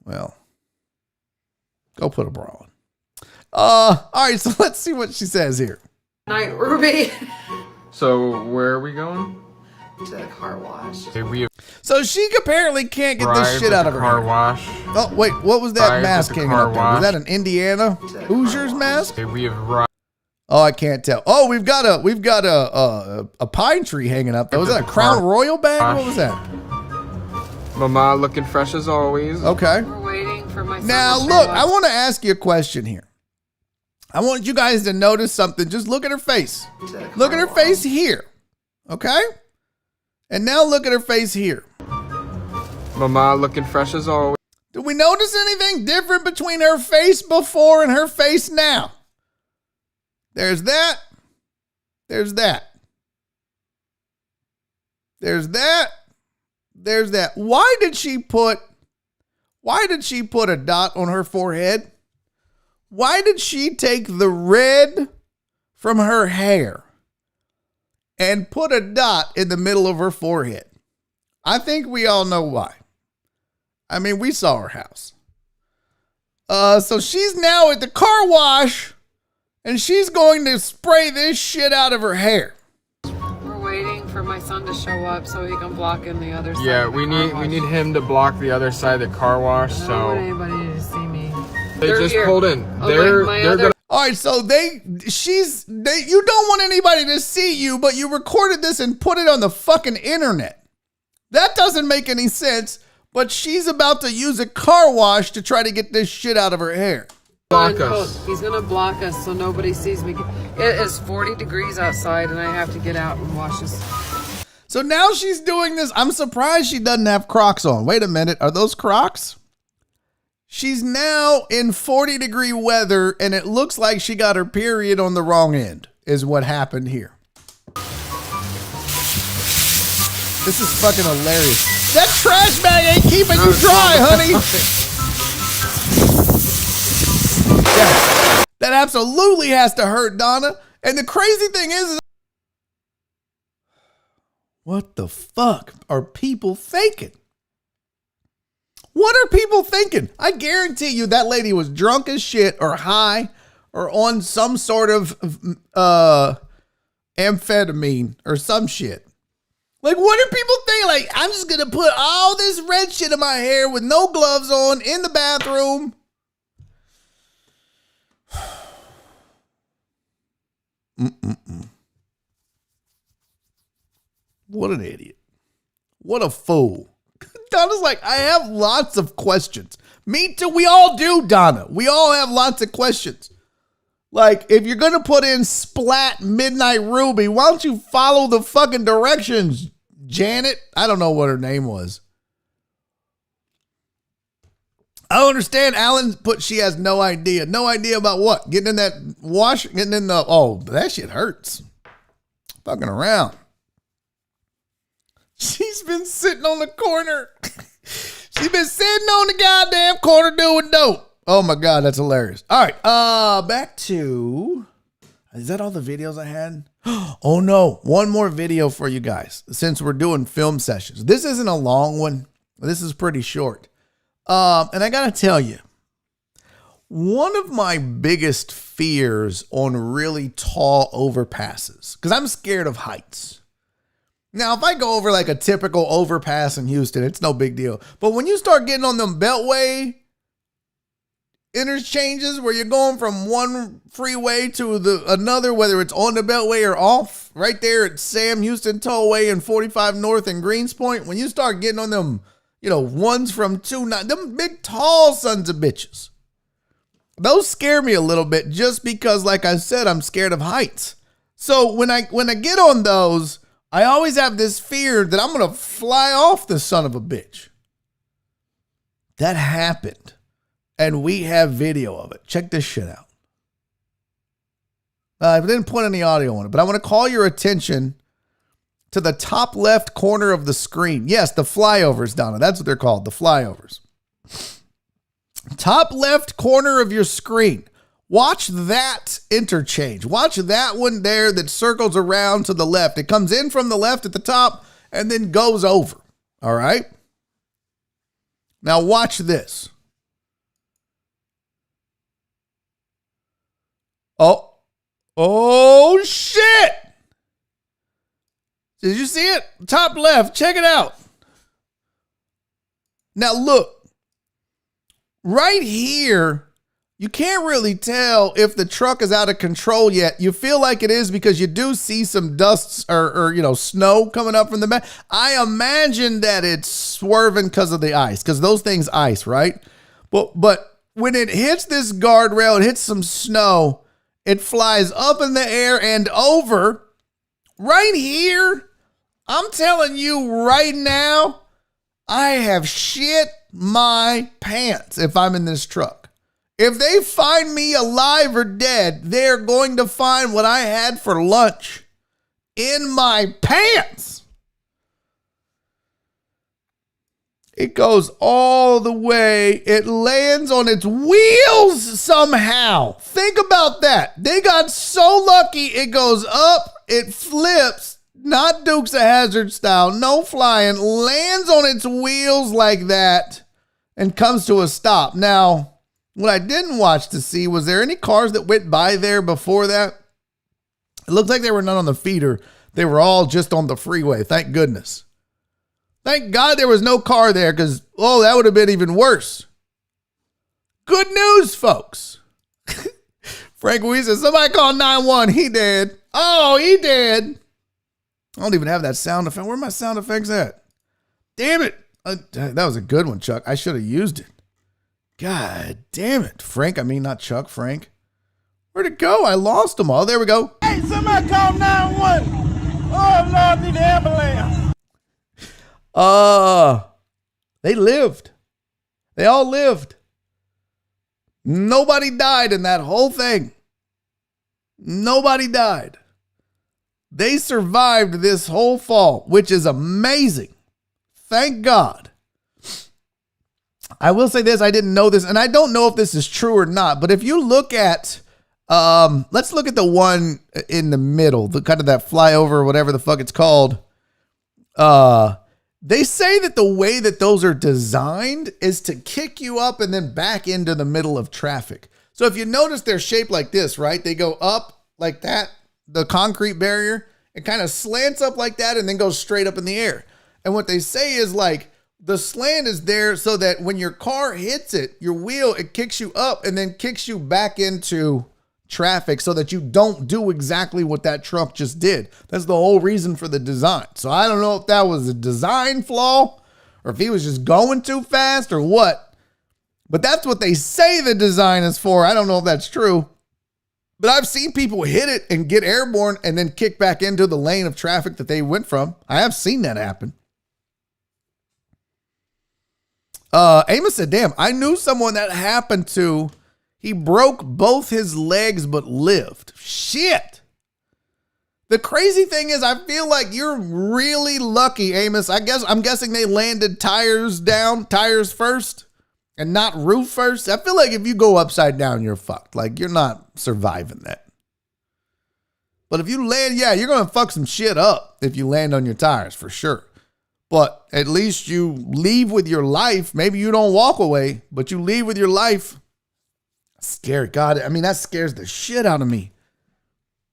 well, go put a bra on. All right, so let's see what she says here. Night, Ruby. So where are we going? To the car wash. Okay, we have So she apparently can't get this shit out of her car hair. wash. Oh, wait, what was that Drive mask at the hanging car up there? Was wash. that an Indiana Hoosiers mask? Okay, we have Oh, I can't tell. Oh, we've got a pine tree hanging up. Was that a Crown Royal bag? What was that? Mama looking fresh as always. Okay. We're waiting for my son Now, to show look, up. I want to ask you a question here. I want you guys to notice something. Just look at her face. Look at her face here. Okay? And now look at her face here. Mama looking fresh as always. Do we notice anything different between her face before and her face now? There's that. There's that. There's that. There's that. Why did she put a dot on her forehead? Why did she take the red from her hair and put a dot in the middle of her forehead? I think we all know why. I mean, we saw her house. So she's now at the car wash and she's going to spray this shit out of her hair. We're waiting for my son to show up so he can block in the other side. Yeah, of the we car need wash. him to block the other side of the car wash. I don't want anybody to see me. They They're just here. pulled in. Oh, They're my they're other- gonna. All right, so you don't want anybody to see you, but you recorded this and put it on the fucking internet. That doesn't make any sense, but she's about to use a car wash to try to get this shit out of her hair. Block us. He's gonna block us so nobody sees me. It is 40 degrees outside and I have to get out and wash this. So now she's doing this. I'm surprised she doesn't have Crocs on. Wait a minute. Are those Crocs? She's now in 40-degree weather, and it looks like she got her period on the wrong end, is what happened here. This is fucking hilarious. That trash bag ain't keeping you dry, honey. Yeah, that absolutely has to hurt, Donna. And the crazy thing is what the fuck are people thinking? What are people thinking? I guarantee you that lady was drunk as shit or high or on some sort of amphetamine or some shit. Like, what are people thinking? Like, I'm just going to put all this red shit in my hair with no gloves on in the bathroom. What an idiot. What a fool. Donna's like, I have lots of questions. Me too. We all do, Donna. We all have lots of questions. Like, if you're going to put in Splat Midnight Ruby, why don't you follow the fucking directions, Janet? I don't know what her name was. I don't understand. Alan put she has no idea. No idea about what? Getting in that wash, getting in the, oh, that shit hurts. Fucking around. She's been sitting on the corner. She's been sitting on the goddamn corner doing dope. Oh my God, that's hilarious. All right, back to, is that all the videos I had? Oh no, one more video for you guys since we're doing film sessions. This isn't a long one. This is pretty short. And I gotta tell you, one of my biggest fears on really tall overpasses, because I'm scared of heights. Now, if I go over like a typical overpass in Houston, it's no big deal. But when you start getting on them beltway interchanges where you're going from one freeway to another, whether it's on the beltway or off, right there at Sam Houston Tollway and 45 North and Greenspoint, when you start getting on them, ones from 2-9, them big tall sons of bitches. Those scare me a little bit just because, like I said, I'm scared of heights. So when I get on those, I always have this fear that I'm going to fly off the son of a bitch. That happened. and we have video of it. Check this shit out. I didn't put any audio on it, but I want to call your attention to the top left corner of the screen. Yes, the flyovers, Donna. That's what they're called, the flyovers. Top left corner of your screen. Watch that interchange. Watch that one there that circles around to the left. It comes in from the left at the top and then goes over. All right? Now watch this. Oh, shit. Did you see it? Top left. Check it out. Now look. Right here, you can't really tell if the truck is out of control yet. You feel like it is because you do see some dusts or snow coming up from the back. I imagine that it's swerving because of the ice, because those things ice, right? But when it hits this guardrail, it hits some snow, it flies up in the air and over. Right here, I'm telling you right now, I have shit my pants if I'm in this truck. If they find me alive or dead, they're going to find what I had for lunch in my pants. It goes all the way. It lands on its wheels somehow. Think about that. They got so lucky. It goes up, it flips, not Dukes of Hazzard style, no flying, lands on its wheels like that and comes to a stop. Now, what I didn't watch to see, was there any cars that went by there before that? It looked like there were none on the feeder. They were all just on the freeway. Thank goodness. Thank God there was no car there, because, that would have been even worse. Good news, folks. Frank Weiss says, somebody called 911. He dead. Oh, he dead. I don't even have that sound effect. Where are my sound effects at? Damn it. That was a good one, Chuck. I should have used it. God damn it. Frank, I mean, not Chuck, Frank. Where'd it go? I lost them all. There we go. Hey, somebody call 911. Oh, Lord, need the ambulance. They lived. They all lived. Nobody died in that whole thing. Nobody died. They survived this whole fall, which is amazing. Thank God. I will say this, I didn't know this, and I don't know if this is true or not, but if you look at, let's look at the one in the middle, the kind of that flyover, whatever the fuck it's called. They say that the way that those are designed is to kick you up and then back into the middle of traffic. So if you notice, they're shaped like this, right? They go up like that, the concrete barrier. It kind of slants up like that and then goes straight up in the air. And what they say is like the slant is there so that when your car hits it, your wheel, it kicks you up and then kicks you back into traffic so that you don't do exactly what that truck just did. That's the whole reason for the design. So I don't know if that was a design flaw or if he was just going too fast or what, but that's what they say the design is for. I don't know if that's true, but I've seen people hit it and get airborne and then kick back into the lane of traffic that they went from. I have seen that happen. Amos said, damn, I knew someone that happened to. He broke both his legs but lived. Shit. The crazy thing is, I feel like you're really lucky, Amos. I'm guessing they landed tires first and not roof first. I feel like if you go upside down, you're fucked. Like, you're not surviving that. But if you land, you're going to fuck some shit up if you land on your tires, for sure. But at least you leave with your life. Maybe you don't walk away, but you leave with your life. Scary. God, I mean, that scares the shit out of me.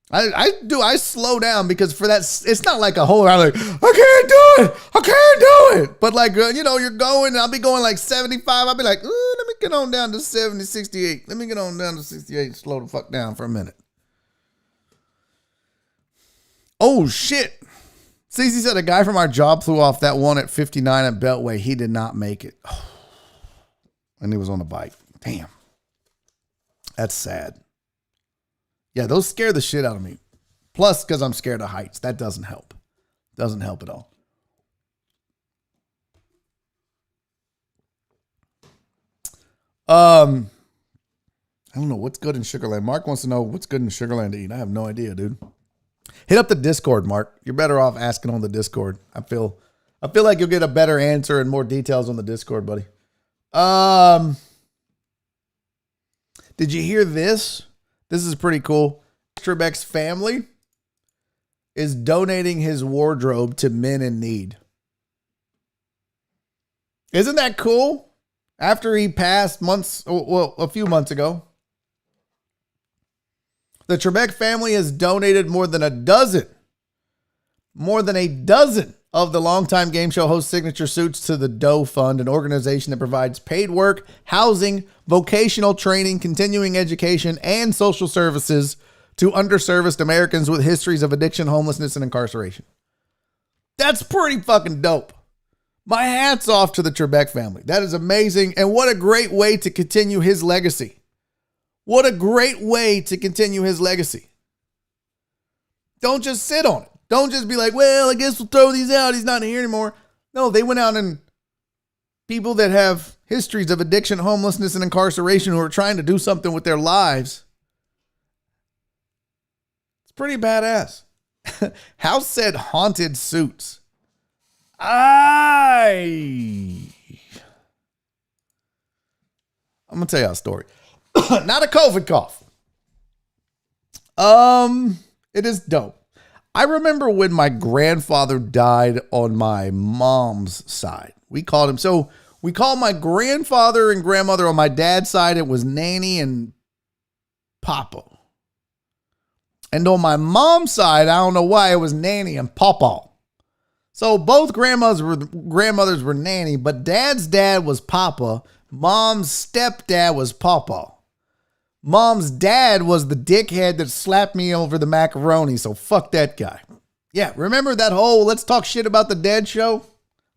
I slow down because for that, it's not like a whole lot like, I can't do it. But like, you're going, I'll be going like 75. I'll be like, ooh, let me get on down to 70, 68. Let me get on down to 68. Slow the fuck down for a minute. Oh, shit. Cece said a guy from our job flew off that one at 59 at Beltway. He did not make it. And he was on a bike. Damn. That's sad. Yeah, those scare the shit out of me. Plus, because I'm scared of heights. That doesn't help. Doesn't help at all. I don't know what's good in Sugarland. Mark wants to know what's good in Sugarland to eat. I have no idea, dude. Hit up the Discord, Mark. You're better off asking on the Discord. I feel like you'll get a better answer and more details on the Discord, buddy. Did you hear this? This is pretty cool. Trebek's family is donating his wardrobe to men in need. Isn't that cool? After he passed a few months ago, the Trebek family has donated more than a dozen of the longtime game show host signature suits to the Doe Fund, an organization that provides paid work, housing, vocational training, continuing education, and social services to underserviced Americans with histories of addiction, homelessness, and incarceration. That's pretty fucking dope. My hat's off to the Trebek family. That is amazing. And what a great way to continue his legacy. What a great way to continue his legacy. Don't just sit on it. Don't just be like, well, I guess we'll throw these out. He's not here anymore. No, they went out and people that have histories of addiction, homelessness, and incarceration who are trying to do something with their lives. It's pretty badass. House said haunted suits. I'm going to tell you a story. Not a COVID cough. It is dope. I remember when my grandfather died on my mom's side. We called my grandfather and grandmother on my dad's side. It was Nanny and Papa. And on my mom's side, I don't know why, it was Nanny and Papa. So both grandmothers were Nanny, but Dad's dad was Papa. Mom's stepdad was Papa. Mom's dad was the dickhead that slapped me over the macaroni, so fuck that guy. Yeah, remember that whole let's talk shit about the dead show?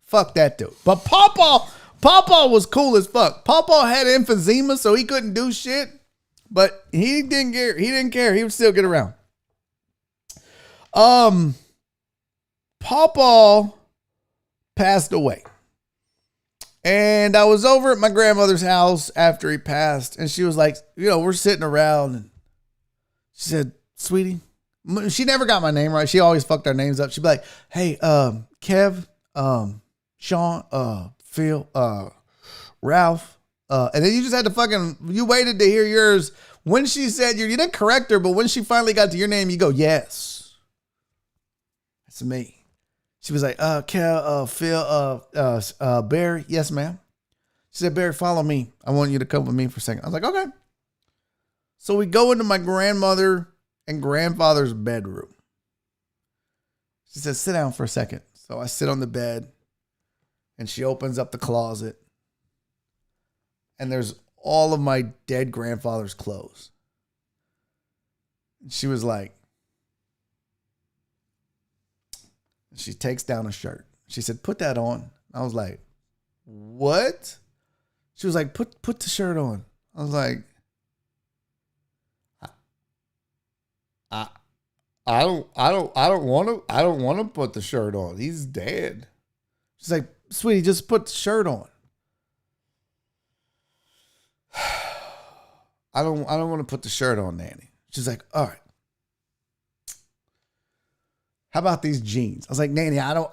Fuck that dude. But Papa was cool as fuck. Papa had emphysema, so he couldn't do shit, but he didn't care. He would still get around. Papa passed away. And I was over at my grandmother's house after he passed, and she was like, we're sitting around, and she said, sweetie, she never got my name right. She always fucked our names up. She'd be like, hey, Kev, Sean, Phil, Ralph. And then you just had to you waited to hear yours. When she said you didn't correct her, but when she finally got to your name, you go, yes, that's me. She was like, Cal, Phil, Barry. Yes, ma'am. She said, Barry, follow me. I want you to come with me for a second. I was like, okay. So we go into my grandmother and grandfather's bedroom. She said, sit down for a second. So I sit on the bed and she opens up the closet and there's all of my dead grandfather's clothes. And she was like, she takes down a shirt. She said, put that on. I was like, what? She was like, put the shirt on. I was like, I don't want to put the shirt on. He's dead. She's like, sweetie, just put the shirt on. I don't want to put the shirt on, Nanny. She's like, all right. How about these jeans? I was like, Nanny, I don't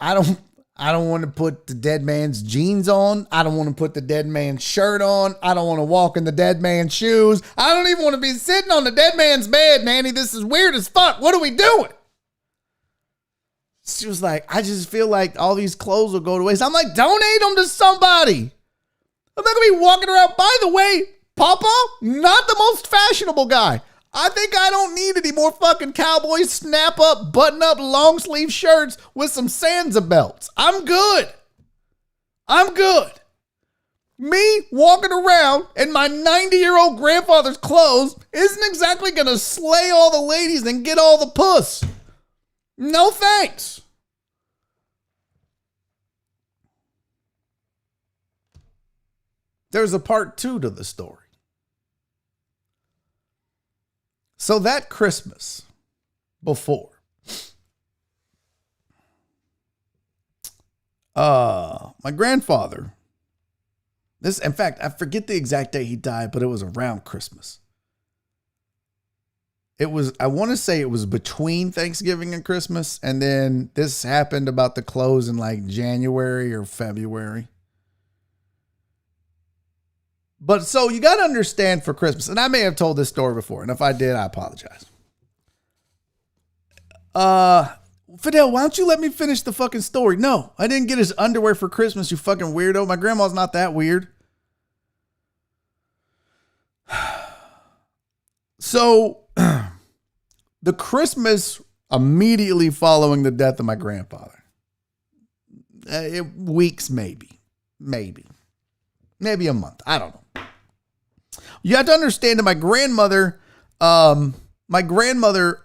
want to put the dead man's jeans on. I don't want to put the dead man's shirt on. I don't want to walk in the dead man's shoes. I don't even want to be sitting on the dead man's bed, Nanny. This is weird as fuck. What are we doing? She was like, I just feel like all these clothes will go to waste. I'm like, donate them to somebody. I'm not going to be walking around. By the way, Papa, not the most fashionable guy. I think I don't need any more fucking cowboy snap up, button up, long sleeve shirts with some Sansa belts. I'm good. Me walking around in my 90-year-old grandfather's clothes isn't exactly going to slay all the ladies and get all the puss. No thanks. There's a part 2 to the story. So that Christmas before, my grandfather In fact, I forget the exact day he died, but it was around Christmas. I want to say it was between Thanksgiving and Christmas. And then this happened about to close in like January or February. But so you got to understand for Christmas, and I may have told this story before, and if I did, I apologize. Fidel, why don't you let me finish the fucking story? No, I didn't get his underwear for Christmas, you fucking weirdo. My grandma's not that weird. So, the Christmas immediately following the death of my grandfather, weeks maybe a month. I don't know. You have to understand that my grandmother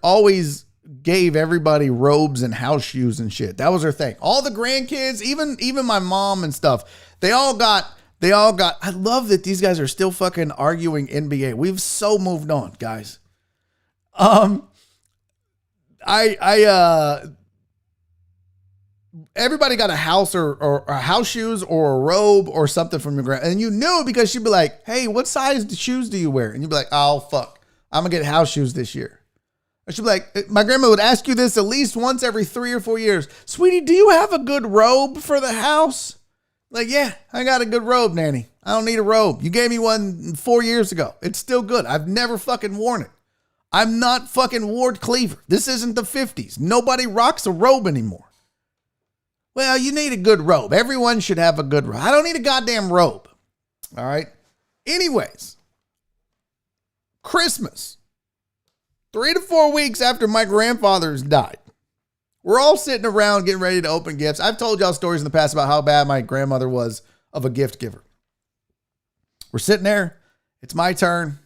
always gave everybody robes and house shoes and shit. That was her thing. All the grandkids, even my mom and stuff, they all got, I love that these guys are still fucking arguing NBA. We've so moved on, guys. Everybody got a house or house shoes or a robe or something from your grandma. And you knew because she'd be like, hey, what size shoes do you wear? And you'd be like, oh, fuck, I'm going to get house shoes this year. And she'd be like, my grandma would ask you this at least once every 3 or 4 years. Sweetie, do you have a good robe for the house? Like, yeah, I got a good robe, Nanny. I don't need a robe. You gave me one 4 years ago. It's still good. I've never fucking worn it. I'm not fucking Ward Cleaver. This isn't the 50s. Nobody rocks a robe anymore. Well, you need a good robe. Everyone should have a good robe. I don't need a goddamn robe. All right. Anyways, Christmas, 3 to 4 weeks after my grandfather's died, we're all sitting around getting ready to open gifts. I've told y'all stories in the past about how bad my grandmother was of a gift giver. We're sitting there. It's my turn.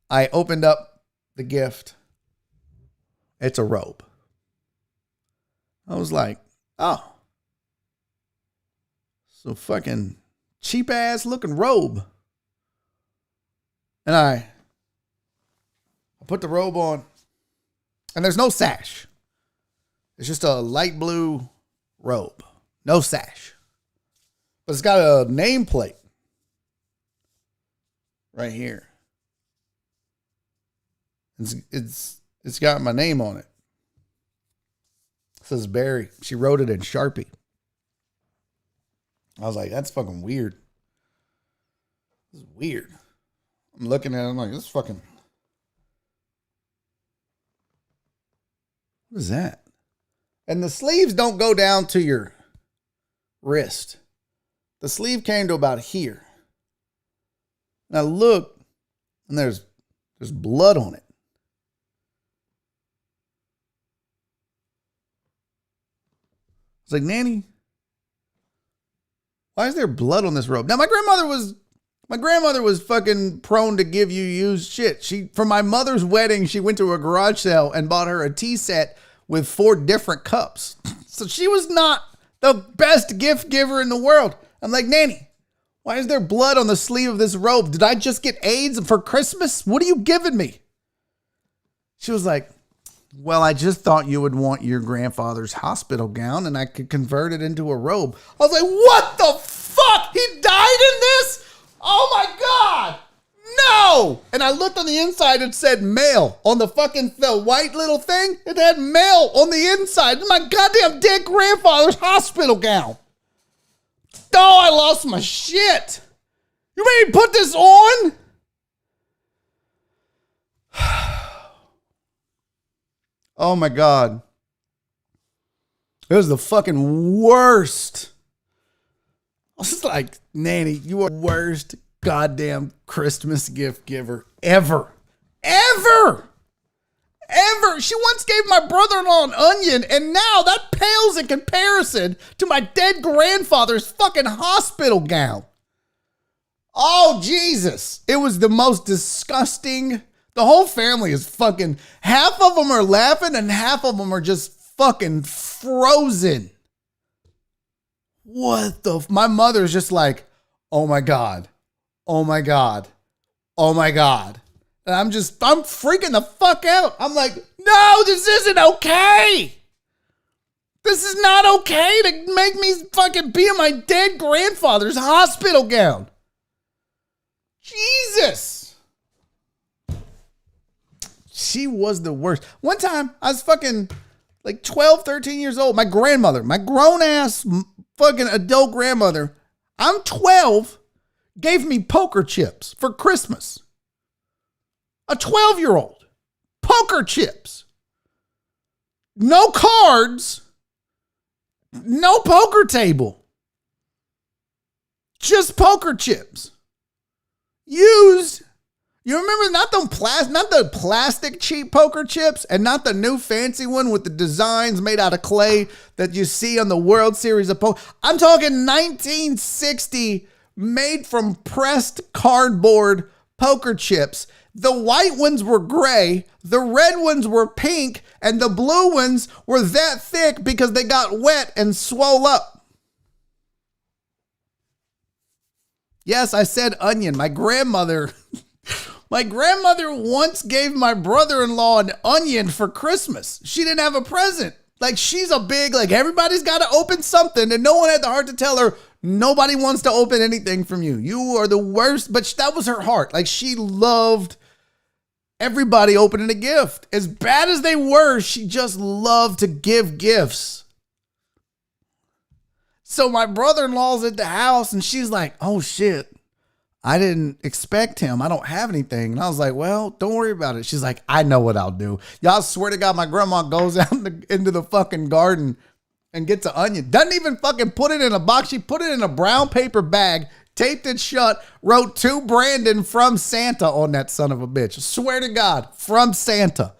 I opened up the gift. It's a robe. I was like, oh, so fucking cheap ass looking robe. And I put the robe on, and there's no sash. It's just a light blue robe. No sash. But it's got a nameplate right here. It's got my name on it. It says Barry. She wrote it in Sharpie. I was like, that's fucking weird. This is weird. I'm looking at it, I'm like, this is fucking... What is that? And the sleeves don't go down to your wrist. The sleeve came to about here. And I look, and there's blood on it. It's like, Nanny, why is there blood on this robe? Now, my grandmother was fucking prone to give you used shit. For my mother's wedding, she went to a garage sale and bought her a tea set with 4 different cups. So she was not the best gift giver in the world. I'm like, Nanny, why is there blood on the sleeve of this robe? Did I just get AIDS for Christmas? What are you giving me? She was like, well, I just thought you would want your grandfather's hospital gown and I could convert it into a robe. I was like, what the fuck? He died in this? Oh my God. No. And I looked on the inside, it said male. On the white little thing, it had male on the inside. My goddamn dead grandfather's hospital gown. Oh, I lost my shit. You made me put this on? Oh my God. It was the fucking worst. I was just like, Nanny, you are the worst goddamn Christmas gift giver ever. Ever. She once gave my brother-in-law an onion, and now that pales in comparison to my dead grandfather's fucking hospital gown. Oh, Jesus. It was the most disgusting. The whole family is fucking, half of them are laughing and half of them are just fucking frozen. What the, my mother's just like, oh my God, oh my God, oh my God. And I'm freaking the fuck out. I'm like, no, this isn't okay. This is not okay to make me fucking be in my dead grandfather's hospital gown. Jesus. She was the worst. One time, I was fucking like 12, 13 years old. My grandmother, my grown-ass fucking adult grandmother, I'm 12, gave me poker chips for Christmas. A 12-year-old. Poker chips. No cards. No poker table. Just poker chips. Used. You remember not the plastic cheap poker chips and not the new fancy one with the designs made out of clay that you see on the World Series of Poker. I'm talking 1960 made from pressed cardboard poker chips. The white ones were gray, the red ones were pink, and the blue ones were that thick because they got wet and swole up. Yes, I said onion. My grandmother once gave my brother-in-law an onion for Christmas. She didn't have a present. Like, she's a big, like, everybody's got to open something, and no one had the heart to tell her, nobody wants to open anything from you. You are the worst. But that was her heart. Like, she loved everybody opening a gift. As bad as they were, she just loved to give gifts. So my brother-in-law's at the house, and she's like, oh, shit. I didn't expect him. I don't have anything. And I was like, well, don't worry about it. She's like, I know what I'll do. Y'all swear to God, my grandma goes out into the fucking garden and gets an onion. Doesn't even fucking put it in a box. She put it in a brown paper bag, taped it shut, wrote to Brandon from Santa on that son of a bitch. Swear to God, from Santa.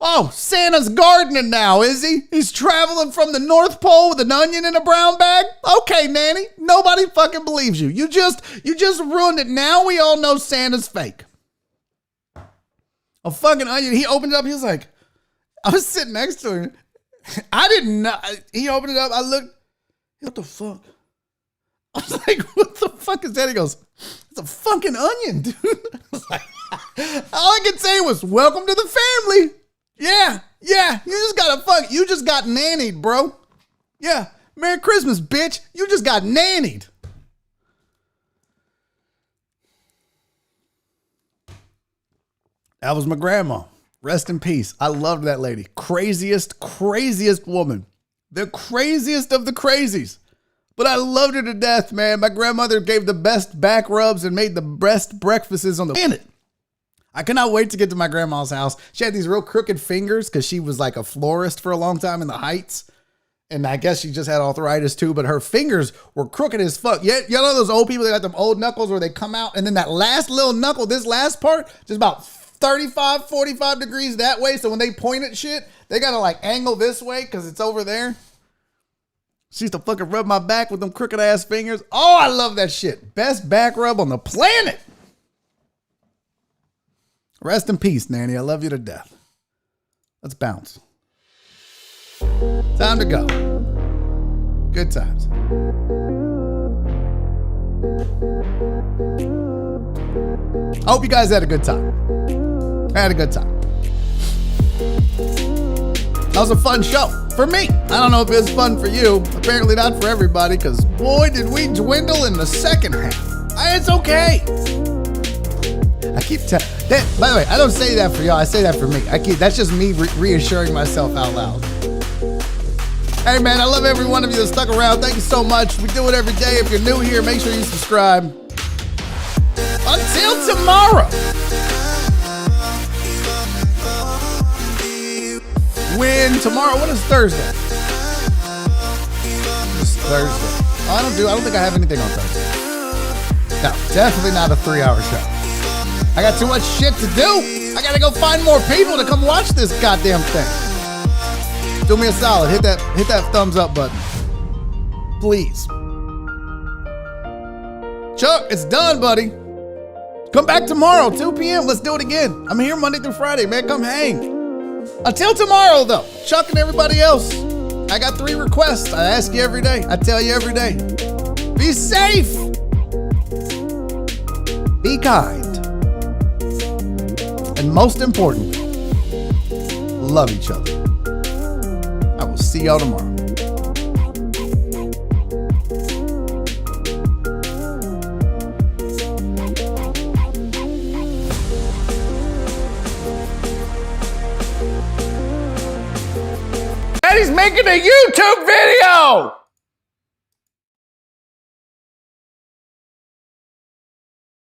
Oh, Santa's gardening now, is he? He's traveling from the North Pole with an onion in a brown bag? Okay, Nanny. Nobody fucking believes you. You just ruined it. Now we all know Santa's fake. A fucking onion. He opened it up. He was like, I was sitting next to him. I didn't know. He opened it up. I looked. What the fuck? I was like, what the fuck is that? He goes, it's a fucking onion, dude. I was like, all I could say was, welcome to the family. Yeah, you just got nannied, bro. Yeah, Merry Christmas, bitch. You just got nannied. That was my grandma. Rest in peace. I loved that lady. Craziest woman. The craziest of the crazies. But I loved her to death, man. My grandmother gave the best back rubs and made the best breakfasts on the planet. I cannot wait to get to my grandma's house. She had these real crooked fingers because she was like a florist for a long time in the Heights. And I guess she just had arthritis too, but her fingers were crooked as fuck. You know those old people that got them old knuckles where they come out and then that last little knuckle, this last part, just about 35, 45 degrees that way. So when they point at shit, they got to like angle this way because it's over there. She used to fucking rub my back with them crooked ass fingers. Oh, I love that shit. Best back rub on the planet. Rest in peace, Nanny. I love you to death. Let's bounce. Time to go. Good times. I hope you guys had a good time. I had a good time. That was a fun show for me. I don't know if it was fun for you. Apparently not for everybody, because boy, did we dwindle in the second half. It's okay. I keep telling that. By the way, I don't say that for y'all. I say that for me. That's just me reassuring myself out loud. Hey man, I love every one of you that stuck around. Thank you so much. We do it every day. If you're new here, make sure you subscribe. Until tomorrow. What is Thursday? It's Thursday. I don't think I have anything on Thursday. No, definitely not a 3-hour show. I got too much shit to do. I gotta go find more people to come watch this goddamn thing. Do me a solid. Hit that thumbs up button. Please. Chuck, it's done, buddy. Come back tomorrow, 2 p.m. Let's do it again. I'm here Monday through Friday, man. Come hang. Until tomorrow, though, Chuck and everybody else, I got 3 requests. I ask you every day. I tell you every day. Be safe. Be kind. And most importantly, love each other. I will see y'all tomorrow. making a YouTube video.